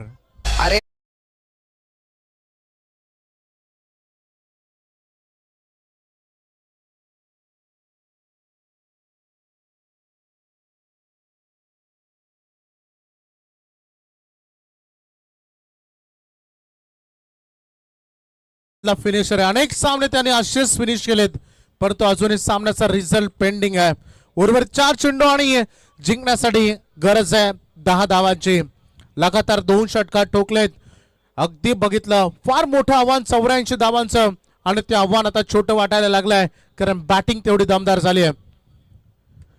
फिनिशर आहे. अनेक सामने त्याने असेच फिनिश केलेत, परंतु अजूनही सामन्याचा रिझल्ट पेंडिंग आहे. उर्वरित 4 चेंडू आणि जिंकण्यासाठी गरज आहे 10 धावांची. लगातार 2 षटकार ठोकलेत. अगदी बघितलं फार मोठं आव्हान 84 धावांचं, आणि ते आव्हान आता छोटं वाटायला लागलंय कारण बॅटिंग तेवढी दमदार झाली आहे.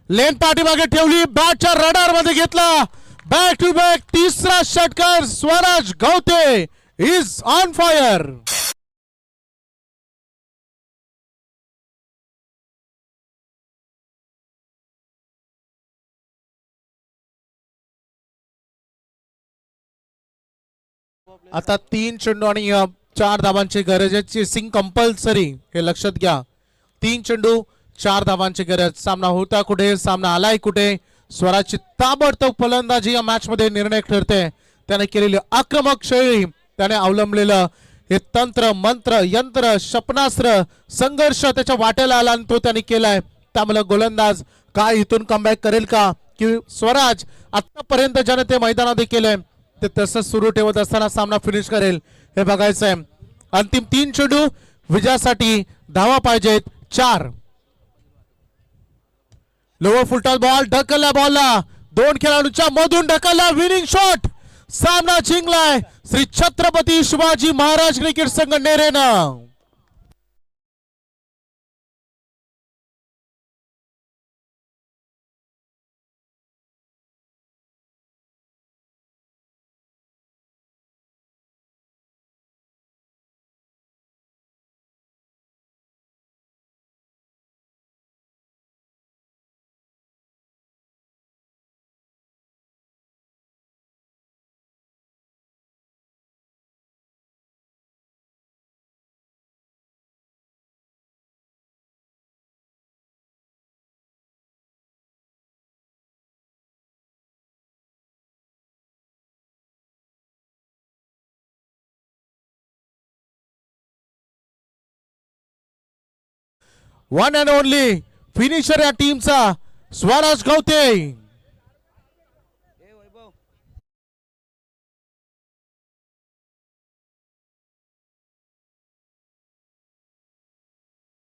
लेन पाठीमागे ठेवली, बॅटच्या रडार मध्ये घेतला. बॅक टू बॅक तिसरा षटकार. Swaraj Gavate is on fire. आता 3 चेंडू आणि 4 धावांची गरज आहे. चेसिंग कंपल्सरी, हे लक्षात घ्या. 3 चेंडू 4 धावांची गरज. सामना होता कुठे, सामना आलाय कुठे. स्वराजची ताबडतोब फलंदाजी या मॅच मध्ये निर्णय ठरते. त्याने केलेली आक्रमक शैली, त्याने अवलंबलेलं हे तंत्र मंत्र यंत्र क्षपणास्त्र संघर्ष त्याच्या वाट्याला आला आणि तो त्याने केलाय. त्यामुळे गोलंदाज काय इथून कमबॅक करेल का, की स्वराज आतापर्यंत ज्याने ते मैदानामध्ये केलंय ते तसंच सुरू ठेवत असताना सामना फिनिश करेल हे बघायचं आहे. अंतिम 3 चेंडू विजयासाठी धावा पाहिजेत 4. लोअर फुलटॉस बॉल ढकलला, बॉलला 2 खेळाडूंच्या मधून ढकलला. Winning shot. सामना जिंकलाय श्री छत्रपती शिवाजी महाराज क्रिकेट संघ नेरेनं. वन अँड ओनली फिनिशर या टीमचा स्वराज गवते.